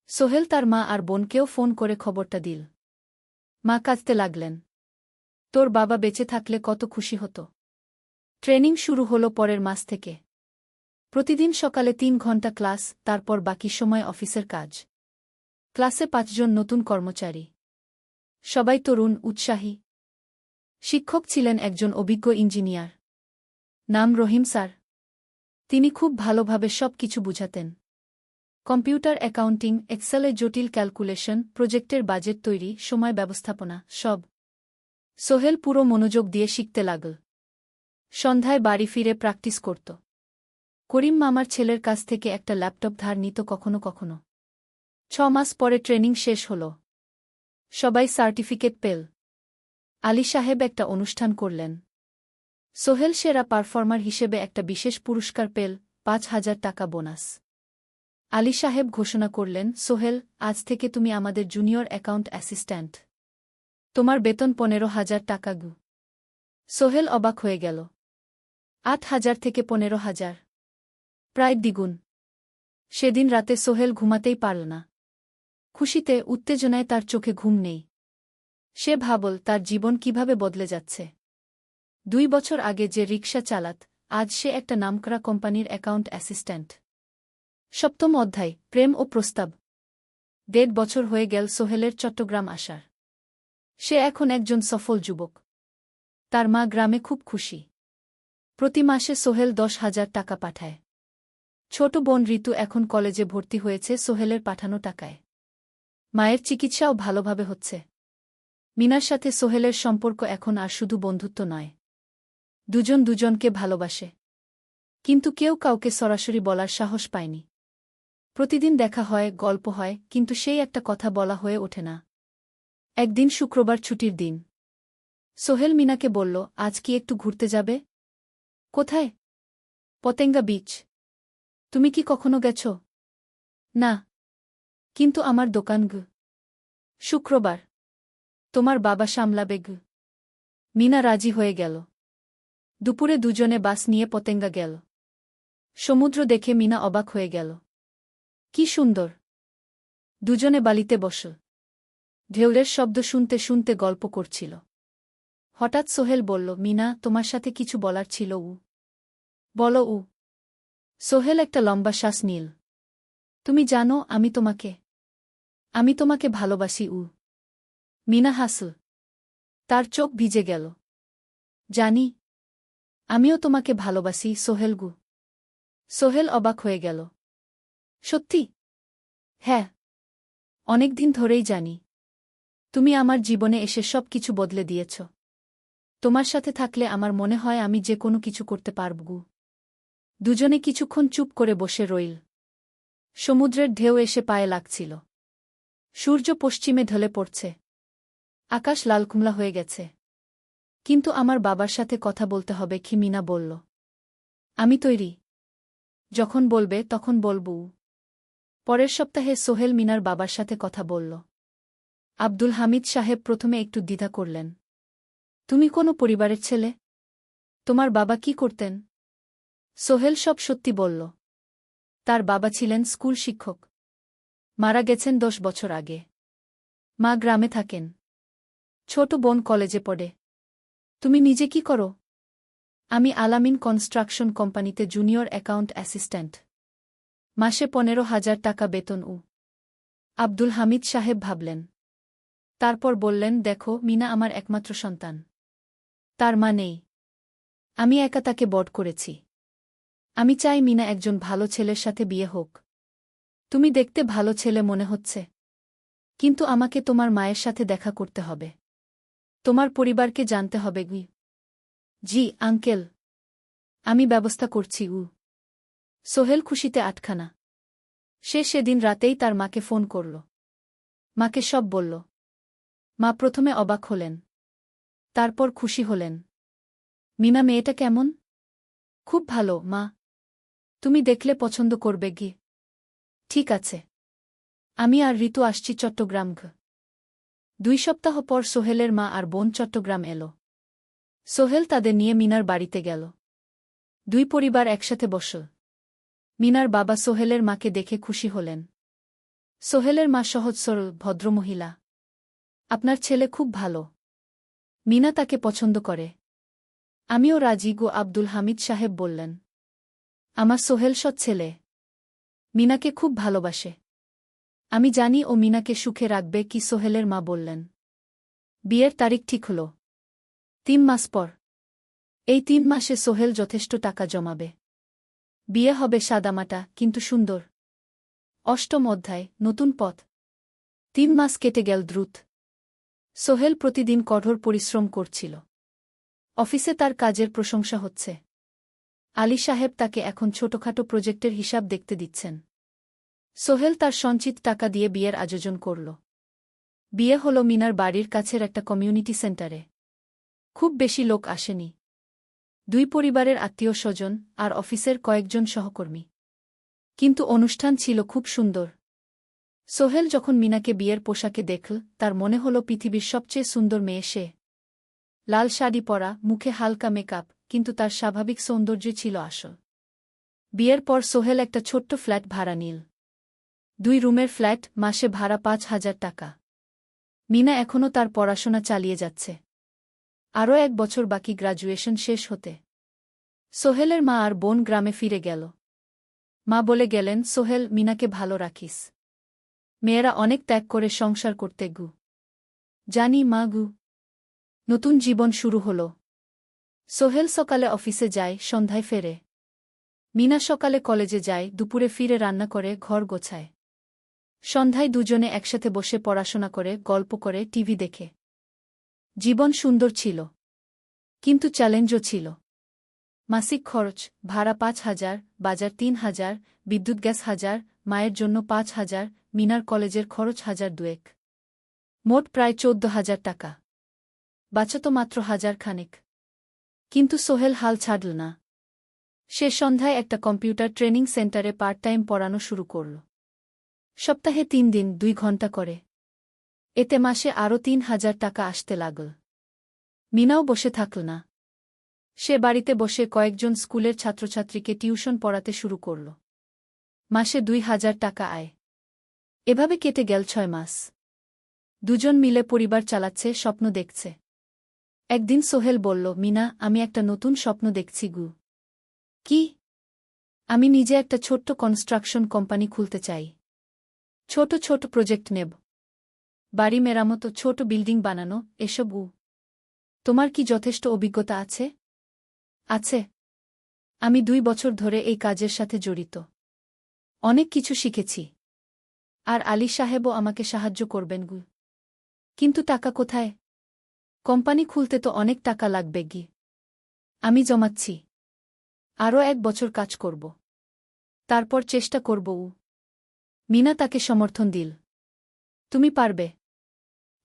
সোহেল তার মা আর বোনকেও ফোন করে খবরটা দিল। মা কাঁদতে লাগলেন। তোর বাবা বেঁচে থাকলে কত খুশি হতো। ট্রেনিং শুরু হলো পরের মাস থেকে। প্রতিদিন সকালে 3 ঘন্টা ক্লাস, তারপর বাকি সময় অফিসের কাজ। ক্লাসে 5 জন নতুন কর্মচারী, সবাই তরুণ, উৎসাহী। শিক্ষক ছিলেন একজন অভিজ্ঞ ইঞ্জিনিয়ার, নাম রহিম স্যার। তিনি খুব ভালোভাবে সব কিছু বুঝাতেন। কম্পিউটার, অ্যাকাউন্টিং, এক্সেলে জটিল ক্যালকুলেশন, প্রজেক্টের বাজেট তৈরি, সময় ব্যবস্থাপনা সব। সোহেল পুরো মনোযোগ দিয়ে শিখতে লাগল। সন্ধ্যায় বাড়ি ফিরে প্র্যাকটিস করত। করিম মামার ছেলের কাছ থেকে একটা ল্যাপটপ ধার নিত কখনো কখনো। 6 মাস পরে ট্রেনিং শেষ হল। সবাই সার্টিফিকেট পেল। আলী সাহেব একটা অনুষ্ঠান করলেন। সোহেল সেরা পারফর্মার হিসেবে একটা বিশেষ পুরস্কার পেল, 5,000 টাকা বোনাস। আলী সাহেব ঘোষণা করলেন, সোহেল, আজ থেকে তুমি আমাদের জুনিয়র অ্যাকাউন্ট অ্যাসিস্ট্যান্ট। তোমার বেতন 15,000 টাকা। সোহেল অবাক হয়ে গেল। 8,000 থেকে 15,000, প্রায় দ্বিগুণ। সেদিন রাতে সোহেল ঘুমাতেই পারল না। খুশিতে, উত্তেজনায় তার চোখে ঘুম নেই। সে ভাবল তার জীবন কিভাবে বদলে যাচ্ছে। 2 বছর আগে যে রিকশা চালাত, আজ সে একটা নামকরা কোম্পানির অ্যাকাউন্ট অ্যাসিস্ট্যান্ট। 7ম অধ্যায়, প্রেম ও প্রস্তাব। 1.5 বছর হয়ে গেল সোহেলের চট্টগ্রাম আসার। সে এখন একজন সফল যুবক। তার মা গ্রামে খুব খুশি। প্রতি মাসে সোহেল 10,000 টাকা পাঠায়। ছোট বোন ঋতু এখন কলেজে ভর্তি হয়েছে সোহেলের পাঠানো টাকায়। মায়ের চিকিৎসাও ভালোভাবে হচ্ছে। মিনার সাথে সোহেলের সম্পর্ক এখন আর শুধু বন্ধুত্ব নয়। দুজন দুজনকে ভালোবাসে। কিন্তু কেউ কাউকে সরাসরি বলার সাহস পায়নি। প্রতিদিন দেখা হয়, গল্প হয়, কিন্তু সেই একটা কথা বলা হয়ে ওঠে না। একদিন শুক্রবার ছুটির দিন। সোহেল মিনাকে বলল, আজ কি একটু ঘুরতে যাবে? কোথায়? পতেঙ্গা বিচ। তুমি কি কখনো গেছ? না। কিন্তু আমার দোকান শুক্রবার। তোমার বাবা সামলাবে মিনা রাজি হয়ে গেল। দুপুরে দুজনে বাস নিয়ে পতেঙ্গা গেল। সমুদ্র দেখে মিনা অবাক হয়ে গেল। কি সুন্দর! দুজনে বালিতে বসল। ঢেউয়ের শব্দ শুনতে শুনতে গল্প করছিল। হঠাৎ সোহেল বলল, মিনা, তোমার সাথে কিছু বলার ছিল। বলো। সোহেল একটা লম্বা শ্বাস নিল। তুমি জানো আমি তোমাকে ভালোবাসি। মিনা হাসল। তার চোখ ভিজে গেল। জানি। আমিও তোমাকে ভালোবাসি সোহেল। সোহেল অবাক হয়ে গেল। সত্যি? হ্যাঁ। অনেকদিন ধরেই জানি। তুমি আমার জীবনে এসে সব কিছু বদলে দিয়েছ। তোমার সাথে থাকলে আমার মনে হয় আমি যে কোনো কিছু করতে পারব। দুজনে কিছুক্ষণ চুপ করে বসে রইল। সমুদ্রের ঢেউ এসে পায়ে লাগছিল। সূর্য পশ্চিমে ঢলে পড়ছে। আকাশ লালকুমলা হয়ে গেছে। কিন্তু আমার বাবার সাথে কথা বলতে হবে কি? মিনা বলল। আমি তৈরি। যখন বলবে তখন বলব। পরের সপ্তাহে সোহেল মিনার বাবার সাথে কথা বলল। আব্দুল হামিদ সাহেব প্রথমে একটু দ্বিধা করলেন। তুমি কোনো পরিবারের ছেলে? তোমার বাবা কি করতেন? সোহেল সব সত্যি বলল। তার বাবা ছিলেন স্কুল শিক্ষক। মারা গেছেন 10 বছর আগে। মা গ্রামে থাকেন। ছোট বোন কলেজে পড়ে। তুমি নিজে কি করো? আমি আলামিন কনস্ট্রাকশন কোম্পানিতে জুনিয়র অ্যাকাউন্ট অ্যাসিস্ট্যান্ট। মাসে 15,000 টাকা বেতন। আব্দুল হামিদ সাহেব ভাবলেন। তারপর বললেন, দেখো মিনা আমার একমাত্র সন্তান। তার মা নেই। আমি একা তাকে বড় করেছি। আমি চাই মিনা একজন ভালো ছেলের সাথে বিয়ে হোক। তুমি দেখতে ভালো ছেলে মনে হচ্ছে। কিন্তু আমাকে তোমার মায়ের সাথে দেখা করতে হবে। তোমার পরিবারকে জানতে হবে। জি আঙ্কেল। আমি ব্যবস্থা করছি। সোহেল খুশিতে আটখানা। সে সেদিন রাতেই তার মাকে ফোন করল। মাকে সব বলল। মা প্রথমে অবাক হলেন। তারপর খুশি হলেন। মিনা মেয়েটা কেমন? খুব ভালো মা। তুমি দেখলে পছন্দ করবে। ঠিক আছে। আমি আর ঋতু আসছি চট্টগ্রাম। 2 সপ্তাহ পর সোহেলের মা আর বোন চট্টগ্রাম এল। সোহেল তাদের নিয়ে মিনার বাড়িতে গেল। 2 পরিবার একসাথে বসল। মিনার বাবা সোহেলের মাকে দেখে খুশি হলেন। সোহেলের মা সহজ সরল ভদ্রমহিলা। আপনার ছেলে খুব ভালো। মিনা তাকে পছন্দ করে। আমিও রাজি। আব্দুল হামিদ সাহেব বললেন। আমার সোহেল সৎ ছেলে। মিনাকে খুব ভালোবাসে। আমি জানি ও মিনাকে সুখে রাখবে। কি? সোহেলের মা বললেন। বিয়ের তারিখ ঠিক হল 3 মাস পর। এই 3 মাসে সোহেল যথেষ্ট টাকা জমাবে। বিয়ে হবে সাদামাটা কিন্তু সুন্দর। 8ম অধ্যায়, নতুন পথ। 3 মাস কেটে গেল দ্রুত। সোহেল প্রতিদিন কঠোর পরিশ্রম করছিল। অফিসে তার কাজের প্রশংসা হচ্ছে। আলী সাহেব তাকে এখন ছোটখাটো প্রজেক্টের হিসাব দেখতে দিচ্ছেন। সোহেল তার সঞ্চিত টাকা দিয়ে বিয়ের আয়োজন করল। বিয়ে হল মিনার বাড়ির কাছের একটা কমিউনিটি সেন্টারে। খুব বেশি লোক আসেনি। 2 পরিবারের আত্মীয় স্বজন আর অফিসের কয়েকজন সহকর্মী। কিন্তু অনুষ্ঠান ছিল খুব সুন্দর। সোহেল যখন মিনাকে বিয়ের পোশাকে দেখল, তার মনে হল পৃথিবীর সবচেয়ে সুন্দর মেয়ে সে। লাল শাড়ি পরা, মুখে হালকা মেকআপ, কিন্তু তার স্বাভাবিক সৌন্দর্য ছিল আসল। বিয়ের পর সোহেল একটা ছোট্ট ফ্ল্যাট ভাড়া নিল। 2 রুমের ফ্ল্যাট, মাসে ভাড়া 5,000 টাকা। মিনা এখনও তার পড়াশোনা চালিয়ে যাচ্ছে। আরও 1 বছর বাকি গ্র্যাজুয়েশন শেষ হতে। সোহেলের মা আর বোন গ্রামে ফিরে গেল। মা বলে গেলেন, সোহেল, মিনাকে ভালো রাখিস। মেয়েরা অনেক ত্যাগ করে সংসার করতে। জানি মা। নতুন জীবন শুরু হল। সোহেল সকালে অফিসে যায়, সন্ধ্যায় ফেরে। মিনা সকালে কলেজে যায়, দুপুরে ফিরে রান্না করে, ঘর গোছায়। সন্ধ্যায় দুজনে একসাথে বসে পড়াশোনা করে, গল্প করে, টিভি দেখে। জীবন সুন্দর ছিল, কিন্তু চ্যালেঞ্জও ছিল। মাসিক খরচ, ভাড়া ৫,০০০, বাজার ৩,০০০, বিদ্যুৎ গ্যাস ১,০০০, মায়ের জন্য ৫,০০০, মিনার কলেজের খরচ ১,০০০ মোট প্রায় ১৪,০০০ টাকা। বাঁচত মাত্র ১,০০০ খানেক। কিন্তু সোহেল হাল ছাড়ল না। সে সন্ধ্যায় একটা কম্পিউটার ট্রেনিং সেন্টারে পার্ট টাইম পড়ানো শুরু করল। সপ্তাহে ৩ দিন ২ ঘণ্টা করে। এতে মাসে আরও ৩,০০০ টাকা আসতে লাগল। মিনাও বসে থাকল না। সে বাড়িতে বসে কয়েকজন স্কুলের ছাত্রছাত্রীকে টিউশন পড়াতে শুরু করল। মাসে ২,০০০ টাকা আয়। এভাবে কেটে গেল ৬ মাস। দুজন মিলে পরিবার চালাচ্ছে, স্বপ্ন দেখছে। একদিন সোহেল বলল, মিনা, আমি একটা নতুন স্বপ্ন দেখছি গু। কি? আমি নিজে একটা ছোট্ট কনস্ট্রাকশন কোম্পানি খুলতে চাই। ছোট ছোট প্রজেক্ট নেব। বাড়ি মেরামত, ছোট বিল্ডিং বানানো, এসব। তোমার কি যথেষ্ট অভিজ্ঞতা আছে? আছে। আমি ২ বছর ধরে এই কাজের সাথে জড়িত। অনেক কিছু শিখেছি। আর আলী সাহেবও আমাকে সাহায্য করবেন গু। কিন্তু টাকা কোথায়? কোম্পানি খুলতে তো অনেক টাকা লাগবে গি। আমি জমাচ্ছি। আরও ১ বছর কাজ করব। তারপর চেষ্টা করব। মিনা তাকে সমর্থন দিল। তুমি পারবে।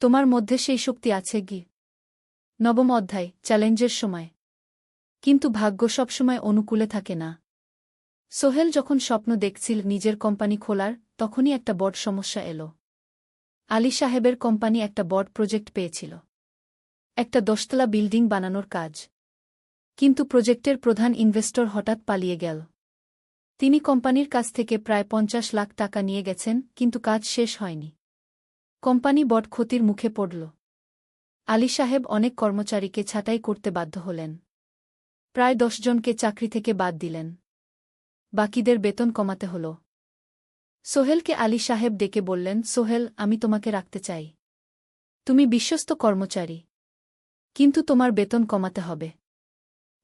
তোমার মধ্যে সেই শক্তি আছে গি। নবম অধ্যায়, চ্যালেঞ্জের সময়। কিন্তু ভাগ্য সবসময় অনুকূলে থাকে না। সোহেল যখন স্বপ্ন দেখছিল নিজের কোম্পানি খোলার, তখনই একটা বড় সমস্যা এল। আলী সাহেবের কোম্পানি একটা বড় প্রজেক্ট পেয়েছিল। একটা ১০তলা বিল্ডিং বানানোর কাজ। কিন্তু প্রজেক্টের প্রধান ইনভেস্টর হঠাৎ পালিয়ে গেল। তিনি কোম্পানির কাছ থেকে প্রায় ৫০ লাখ টাকা নিয়ে গেছেন, কিন্তু কাজ শেষ হয়নি। কোম্পানি বড় ক্ষতির মুখে পড়ল। আলী সাহেব অনেক কর্মচারীকে ছাঁটাই করতে বাধ্য হলেন। প্রায় ১০ জনকে চাকরি থেকে বাদ দিলেন। বাকিদের বেতন কমাতে হল। সোহেলকে আলী সাহেব ডেকে বললেন, সোহেল, আমি তোমাকে রাখতে চাই। তুমি বিশ্বস্ত কর্মচারী। কিন্তু তোমার বেতন কমাতে হবে।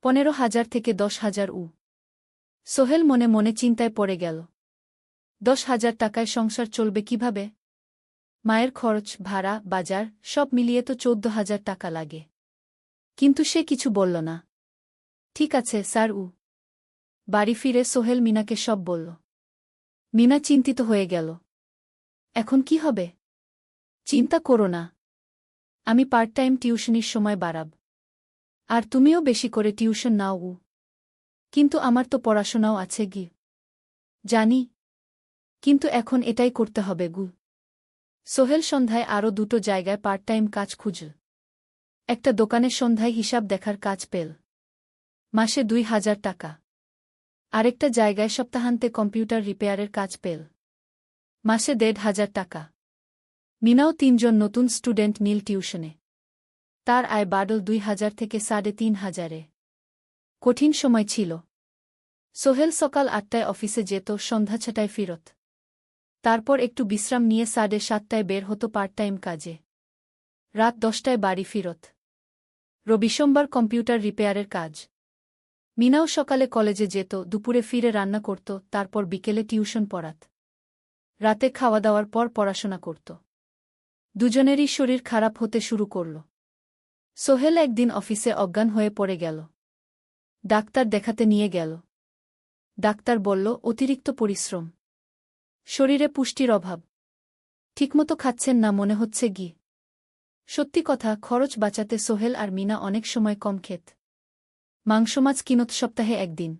১৫,০০০ থেকে ১০,০০০। সোহেল মনে মনে চিন্তায় পড়ে গেল। ১০,০০০ টাকায় সংসার চলবে কিভাবে? মায়ের খরচ, ভাড়া, বাজার সব মিলিয়ে তো ১৪,০০০ টাকা লাগে। কিন্তু সে কিছু বলল না। ঠিক আছে স্যার। বাড়ি ফিরে সোহেল মিনাকে সব বলল। মিনা চিন্তিত হয়ে গেল। এখন কি হবে? চিন্তা করো না। আমি পার্ট টাইম টিউশনির সময় বাড়াব। আর তুমিও বেশি করে টিউশন নাও। কিন্তু আমার তো পড়াশোনাও আছে গি। জানি। কিন্তু এখন এটাই করতে হবে গু। সোহেল সন্ধ্যায় আরও ২টো জায়গায় পার্ট টাইম কাজ খুঁজল। একটা দোকানে সন্ধ্যায় হিসাব দেখার কাজ পেল। মাসে ২,০০০ টাকা। আরেকটা জায়গায় সপ্তাহান্তে কম্পিউটার রিপেয়ারের কাজ পেল। মাসে ১,৫০০ টাকা। মিনাও ৩ জন নতুন স্টুডেন্ট নিল টিউশনে। তার আয় বাড়ল ২,০০০ থেকে ৩,৫০০। কঠিন সময় ছিল। সোহেল সকাল ৮টায় অফিসে যেত, সন্ধ্যা ৬টায় ফিরত। তারপর একটু বিশ্রাম নিয়ে ৭:৩০টায় বের হতো পার্ট টাইম কাজে। রাত ১০টায় বাড়ি ফিরত। রবি সোমবার কম্পিউটার রিপেয়ারের কাজ। মিনাও সকালে কলেজে যেত, দুপুরে ফিরে রান্না করত, তারপর বিকেলে টিউশন পড়াত। রাতে খাওয়া দাওয়ার পর পড়াশোনা করত। দুজনেরই শরীর খারাপ হতে শুরু করল। সোহেল একদিন অফিসে অজ্ঞান হয়ে পড়ে গেল। ডাক্তার দেখাতে নিয়ে গেল। ডাক্তার বলল, অতিরিক্ত পরিশ্রম। শরীরে পুষ্টির অভাব। ঠিকমতো খাচ্ছেন না মনে হচ্ছে গি। সত্যি কথা, খরচ বাঁচাতে সোহেল আর মিনা অনেক সময় কম খেত। মাংস মাছ কিনত সপ্তাহে ১ দিন।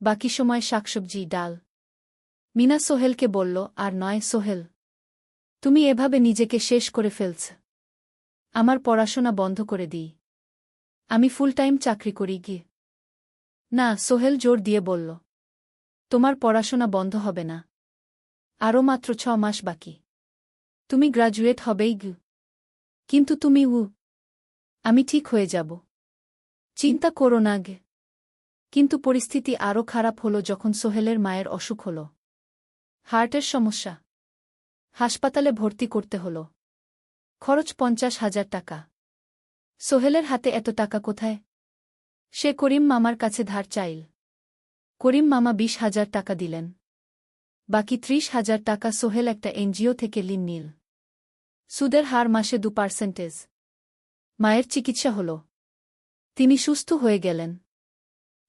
বাকি সময় শাকসবজি, ডাল। মিনা সোহেলকে বলল, আর নয় সোহেল। তুমি এভাবে নিজেকে শেষ করে ফেলছ। আমার পড়াশোনা বন্ধ করে দিই। আমি ফুল টাইম চাকরি করি গি। না, সোহেল জোর দিয়ে বলল। তোমার পড়াশোনা বন্ধ হবে না। আরও মাত্র ৬ মাস বাকি। তুমি গ্রাজুয়েট হবেই গি। কিন্তু তুমি। আমি ঠিক হয়ে যাব। চিন্তা করো না গে। কিন্তু পরিস্থিতি আরও খারাপ হলো যখন সোহেলের মায়ের অসুখ হল। হার্টের সমস্যা। হাসপাতালে ভর্তি করতে হল। খরচ ৫০,০০০ টাকা। সোহেলের হাতে এত টাকা কোথায়? সে করিম মামার কাছে ধার চাইল। করিম মামা 20,000 টাকা দিলেন। বাকি 30,000 টাকা সোহেল একটা এনজিও থেকে ঋণ নিল। সুদের হার মাসে 2%। মায়ের চিকিৎসা হল। তিনি সুস্থ হয়ে গেলেন।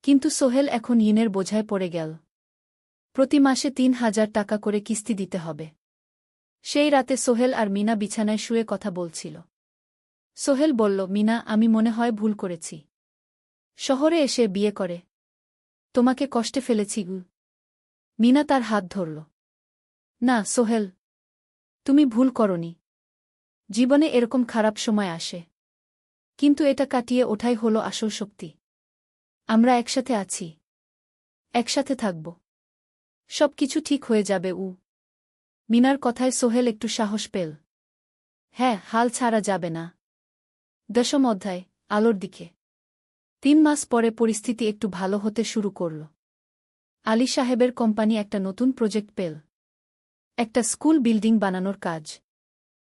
কিন্তু সোহেল এখন ঋণের বোঝায় পড়ে গেল। প্রতি মাসে 3,000 টাকা করে কিস্তি দিতে হবে। সেই রাতে সোহেল আর মিনা বিছানায় শুয়ে কথা বলছিল। সোহেল বলল, মিনা, আমি মনে হয় ভুল করেছি। শহরে এসে বিয়ে করে তোমাকে কষ্টে ফেলেছি গু। মিনা তার হাত ধরল। না সোহেল, তুমি ভুল করনি। জীবনে এরকম খারাপ সময় আসে, কিন্তু এটা কাটিয়ে ওঠাই হলো আসল শক্তি। আমরা একসাথে আছি, একসাথে থাকব। সব কিছু ঠিক হয়ে যাবে। মিনার কথায় সোহেল একটু সাহস পেল। হ্যাঁ, হাল ছাড়া যাবে না। 10ম অধ্যায়, আলোর দিকে। 3 মাস পরে পরিস্থিতি একটু ভালো হতে শুরু করল। আলী সাহেবের কোম্পানি একটা নতুন প্রজেক্ট পেল। একটা স্কুল বিল্ডিং বানানোর কাজ।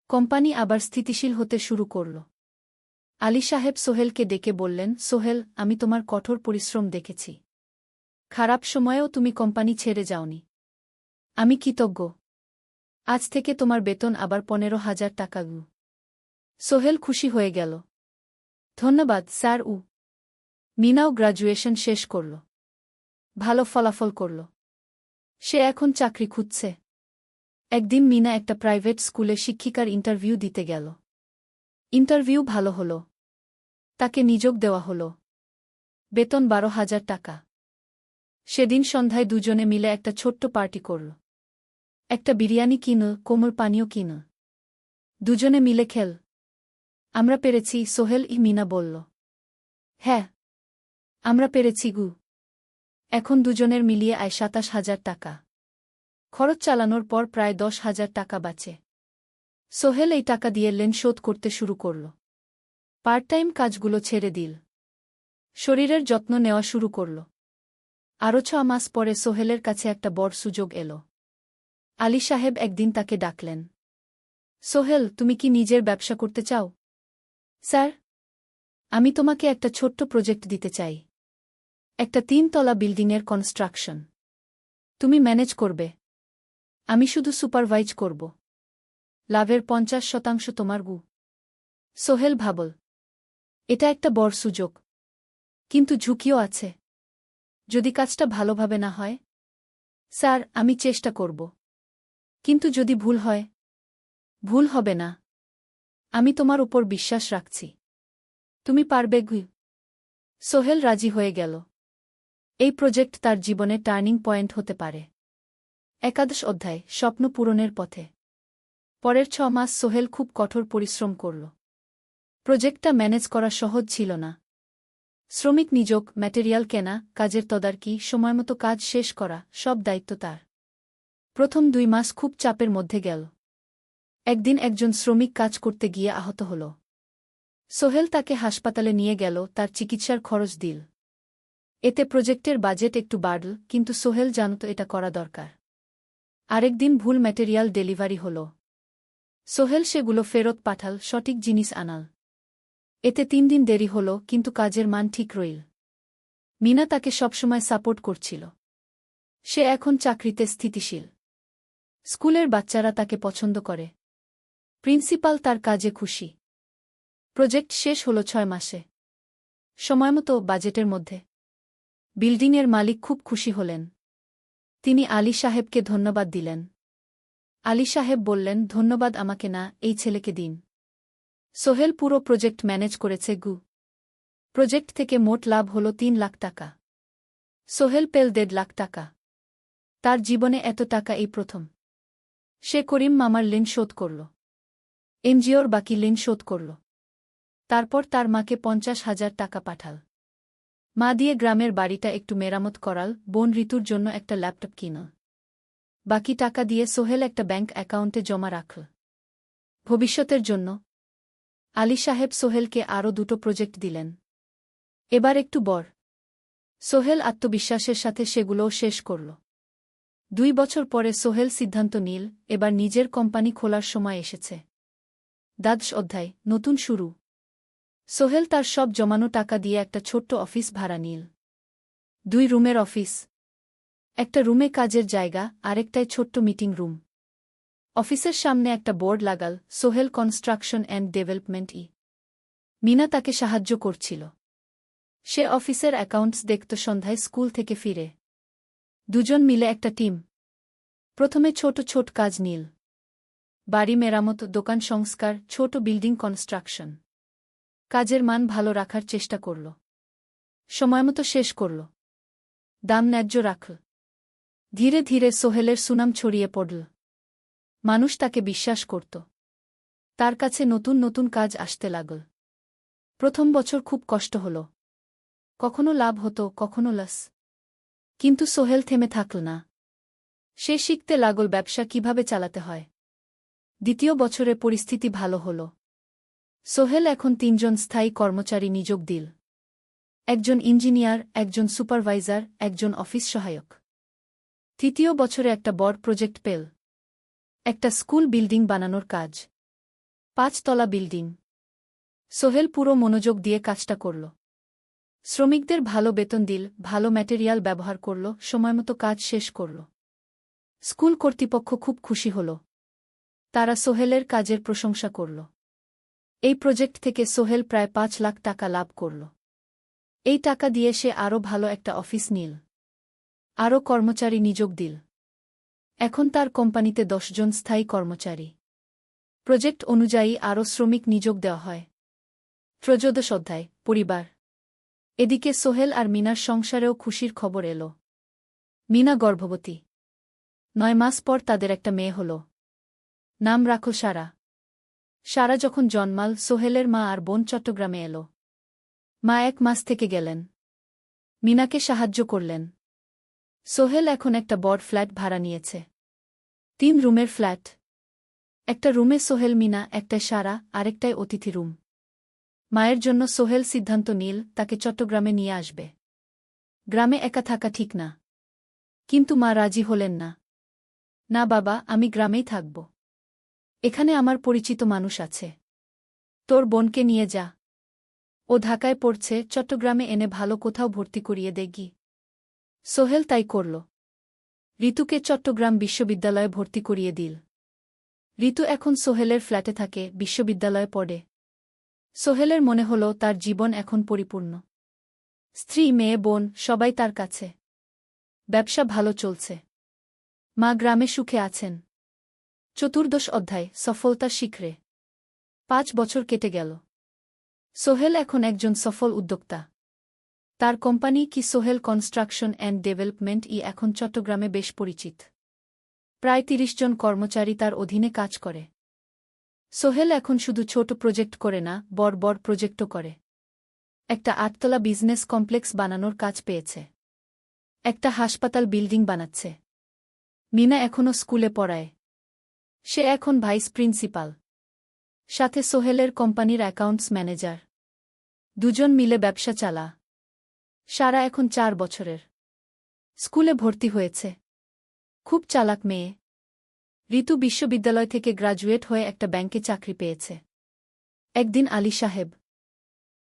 কোম্পানি আবার স্থিতিশীল হতে শুরু করল। আলী সাহেব সোহেলকে ডেকে বললেন, সোহেল, আমি তোমার কঠোর পরিশ্রম দেখেছি। খারাপ সময়েও তুমি কোম্পানি ছেড়ে যাওনি। আমি কৃতজ্ঞ। আজ থেকে তোমার বেতন আবার 15,000 টাকা। সোহেল খুশি হয়ে গেল। ধন্যবাদ স্যার। মিনাও গ্র্যাজুয়েশন শেষ করল। ভালো ফলাফল করল। সে এখন চাকরি খুঁজছে। একদিন মিনা একটা প্রাইভেট স্কুলে শিক্ষিকার ইন্টারভিউ দিতে গেল। ইন্টারভিউ ভালো হল। তাকে নিযোগ দেওয়া হল। বেতন 12,000 টাকা। সেদিন সন্ধ্যায় দুজনে মিলে একটা ছোট্ট পার্টি করল। একটা বিরিয়ানি কিনল, কোমল পানীয় কিনল। দুজনে মিলে খেল। আমরা পেরেছি, সোহেল মিনা বলল। হ্যাঁ, আমরা পেরেছি গু। এখন দুজনের মিলিয়ে আয় 27,000 টাকা। খরচ চালানোর পর প্রায় 10,000 টাকা বাঁচে। সোহেল এই টাকা দিয়ে লোন শোধ করতে শুরু করল। পার্ট টাইম কাজগুলো ছেড়ে দিল। শরীরের যত্ন নেওয়া শুরু করল। আরও 6 মাস পরে সোহেলের কাছে একটা বড় সুযোগ এল। আলী সাহেব একদিন তাকে ডাকলেন। সোহেল, তুমি কি নিজের ব্যবসা করতে চাও? স্যার, আমি তোমাকে একটা ছোট্ট প্রজেক্ট দিতে চাই। একটা 3 তলা বিল্ডিংয়ের কনস্ট্রাকশন। তুমি ম্যানেজ করবে, আমি শুধু সুপারভাইজ করব। লাভের 50% তোমার গু। সোহেল ভাবল, এটা একটা বড় সুযোগ, কিন্তু ঝুঁকিও আছে। যদি কাজটা ভালোভাবে না হয়? স্যার, আমি চেষ্টা করব। কিন্তু যদি ভুল হয়? ভুল হবে না। আমি তোমার উপর বিশ্বাস রাখছি। তুমি পারবে গু। সোহেল রাজি হয়ে গেল। এই প্রজেক্ট তার জীবনে টার্নিং পয়েন্ট হতে পারে। 11 অধ্যায়, স্বপ্ন পূরণের পথে। পরের 6 মাস সোহেল খুব কঠোর পরিশ্রম করল। প্রজেক্টটা ম্যানেজ করা সহজ ছিল না। শ্রমিক নিযোগ, ম্যাটেরিয়াল কেনা, কাজের তদারকি, সময়মতো কাজ শেষ করা, সব দায়িত্ব তার। প্রথম 2 মাস খুব চাপের মধ্যে গেল। একদিন একজন শ্রমিক কাজ করতে গিয়ে আহত হল। সোহেল তাকে হাসপাতালে নিয়ে গেল, তার চিকিৎসার খরচ দিল। এতে প্রজেক্টের বাজেট একটু বাড়ল, কিন্তু সোহেল জানত এটা করা দরকার। আরেকদিন ভুল ম্যাটেরিয়াল ডেলিভারি হল। সোহেল সেগুলো ফেরত পাঠাল, সঠিক জিনিস আনাল। এতে 3 দিন দেরি হল, কিন্তু কাজের মান ঠিক রইল। মিনা তাকে সবসময় সাপোর্ট করছিল। সে এখন চাকরিতে স্থিতিশীল। স্কুলের বাচ্চারা তাকে পছন্দ করে। প্রিন্সিপাল তার কাজে খুশি। প্রজেক্ট শেষ হল 6 মাসে। সময়মতো, বাজেটের মধ্যে। বিল্ডিংয়ের মালিক খুব খুশি হলেন। তিনি আলী সাহেবকে ধন্যবাদ দিলেন। আলী সাহেব বললেন, ধন্যবাদ আমাকে না, এই ছেলেকে দিন। সোহেল পুরো প্রজেক্ট ম্যানেজ করেছে গু। প্রজেক্ট থেকে মোট লাভ হল 3 লাখ টাকা। সোহেল পেল 1.5 লাখ টাকা। তার জীবনে এত টাকা এই প্রথম। সে করিম মামার ঋণ শোধ করল। এনজিওর বাকি ঋণ শোধ করল। তারপর তার মাকে 50,000 টাকা পাঠাল। মা দিয়ে গ্রামের বাড়িটা একটু মেরামত করাল, বোন ঋতুর জন্য একটা ল্যাপটপ কিনল। বাকি টাকা দিয়ে সোহেল একটা ব্যাংক অ্যাকাউন্টে জমা রাখল ভবিষ্যতের জন্য। আলী সাহেব সোহেলকে আরও 2টো প্রজেক্ট দিলেন। এবার একটু বড়। সোহেল আত্মবিশ্বাসের সাথে সেগুলোও শেষ করল। 2 বছর পরে সোহেল সিদ্ধান্ত নিল, এবার নিজের কোম্পানি খোলার সময় এসেছে। 10 অধ্যায়, নতুন শুরু। সোহেল তার সব জমানো টাকা দিয়ে একটা ছোট্ট অফিস ভাড়া নিল। 2 রুমের অফিস। একটা রুমে কাজের জায়গা, আরেকটায় ছোট্ট মিটিং রুম। অফিসের সামনে একটা বোর্ড লাগাল, Sohel construction and development. Meena তাকে সাহায্য করছিল। সে অফিসের অ্যাকাউন্টস দেখত সন্ধ্যায় স্কুল থেকে ফিরে। দুজন মিলে একটা টিম। প্রথমে ছোট ছোট কাজ নিল। বাড়ি মেরামত, দোকান সংস্কার, ছোট বিল্ডিং কনস্ট্রাকশন। কাজের মান ভালো রাখার চেষ্টা করল। সময়মতো শেষ করল। দাম ন্যায্য রাখল। ধীরে ধীরে সোহেলের সুনাম ছড়িয়ে পড়ল। মানুষ তাকে বিশ্বাস করত। তার কাছে নতুন নতুন কাজ আসতে লাগল। প্রথম বছর খুব কষ্ট হল। কখনো লাভ হতো, কখনো লস। কিন্তু সোহেল থেমে থাকল না। সে শিখতে লাগল ব্যবসা কিভাবে চালাতে হয়। দ্বিতীয় বছরে পরিস্থিতি ভালো হল। সোহেল এখন 3 জন স্থায়ী কর্মচারী নিয়োগ দিল। একজন ইঞ্জিনিয়ার, একজন সুপারভাইজার, একজন অফিস সহায়ক। তৃতীয় বছরে একটা বড় প্রজেক্ট পেল। একটা স্কুল বিল্ডিং বানানোর কাজ। 5 তলা বিল্ডিং। সোহেল পুরো মনোযোগ দিয়ে কাজটা করল। শ্রমিকদের ভালো বেতন দিল, ভালো ম্যাটেরিয়াল ব্যবহার করল, সময়মতো কাজ শেষ করল। স্কুল কর্তৃপক্ষ খুব খুশি হল। তারা সোহেলের কাজের প্রশংসা করল। এই প্রজেক্ট থেকে সোহেল প্রায় 5 লাখ টাকা লাভ করল। এই টাকা দিয়ে সে আরও ভালো একটা অফিস নিল। আরও কর্মচারী নিয়োগ দিল। এখন তার কোম্পানিতে 10 জন স্থায়ী কর্মচারী। প্রজেক্ট অনুযায়ী আরও শ্রমিক নিয়োগ দেওয়া হয়। 13 অধ্যায়, পরিবার। এদিকে সোহেল আর মিনার সংসারেও খুশির খবর এল। মিনা গর্ভবতী। 9 মাস পর তাদের একটা মেয়ে হল। নাম রাখল সারা। সারা যখন জন্মাল, সোহেলের মা আর বোন চট্টগ্রামে এল। মা 1 মাস থেকে গেলেন। মিনাকে সাহায্য করলেন। সোহেল এখন একটা বড় ফ্ল্যাট ভাড়া নিয়েছে। 3 রুমের ফ্ল্যাট। একটা রুমে সোহেল, মিনা, একটায় সারা, আরেকটায় অতিথি রুম। মায়ের জন্য সোহেল সিদ্ধান্ত নিল তাকে চট্টগ্রামে নিয়ে আসবে। গ্রামে একা থাকা ঠিক না। কিন্তু মা রাজি হলেন না। না বাবা, আমি গ্রামেই থাকব। এখানে আমার পরিচিত মানুষ আছে। তোর বোনকে নিয়ে যা। ও ঢাকায় পড়ছে, চট্টগ্রামে এনে ভালো কোথাও ভর্তি করিয়ে দেগি। সোহেল তাই করল। ঋতুকে চট্টগ্রাম বিশ্ববিদ্যালয়ে ভর্তি করিয়ে দিল। ঋতু এখন সোহেলের ফ্ল্যাটে থাকে, বিশ্ববিদ্যালয়ে পড়ে। সোহেলের মনে হল তার জীবন এখন পরিপূর্ণ। স্ত্রী, মেয়ে, বোন সবাই তার কাছে। ব্যবসা ভালো চলছে। মা গ্রামে সুখে আছেন। 14 অধ্যায়, সফলতার শিখরে। 5 বছর কেটে গেল। সোহেল এখন একজন সফল উদ্যোক্তা। তার কোম্পানি কি সোহেল কনস্ট্রাকশন অ্যান্ড ডেভেলপমেন্ট এখন চট্টগ্রামে বেশ পরিচিত। প্রায় 30 জন কর্মচারী তার অধীনে কাজ করে। সোহেল এখন শুধু ছোট প্রজেক্ট করে না, বড় বড় প্রজেক্টও করে। একটা 8 তলা বিজনেস কমপ্লেক্স বানানোর কাজ পেয়েছে। একটা হাসপাতাল বিল্ডিং বানাচ্ছে। মিনা এখনও স্কুলে পড়ায়। সে এখন ভাইস প্রিন্সিপাল। সাথে সোহেলের কোম্পানির অ্যাকাউন্টস ম্যানেজার। 2 জন মিলে ব্যবসা চালা। সারা এখন 4 বছরের। স্কুলে ভর্তি হয়েছে। খুব চালাক মেয়ে। ঋতু বিশ্ববিদ্যালয় থেকে গ্রাজুয়েট হয়ে একটা ব্যাংকে চাকরি পেয়েছে। একদিন আলী সাহেব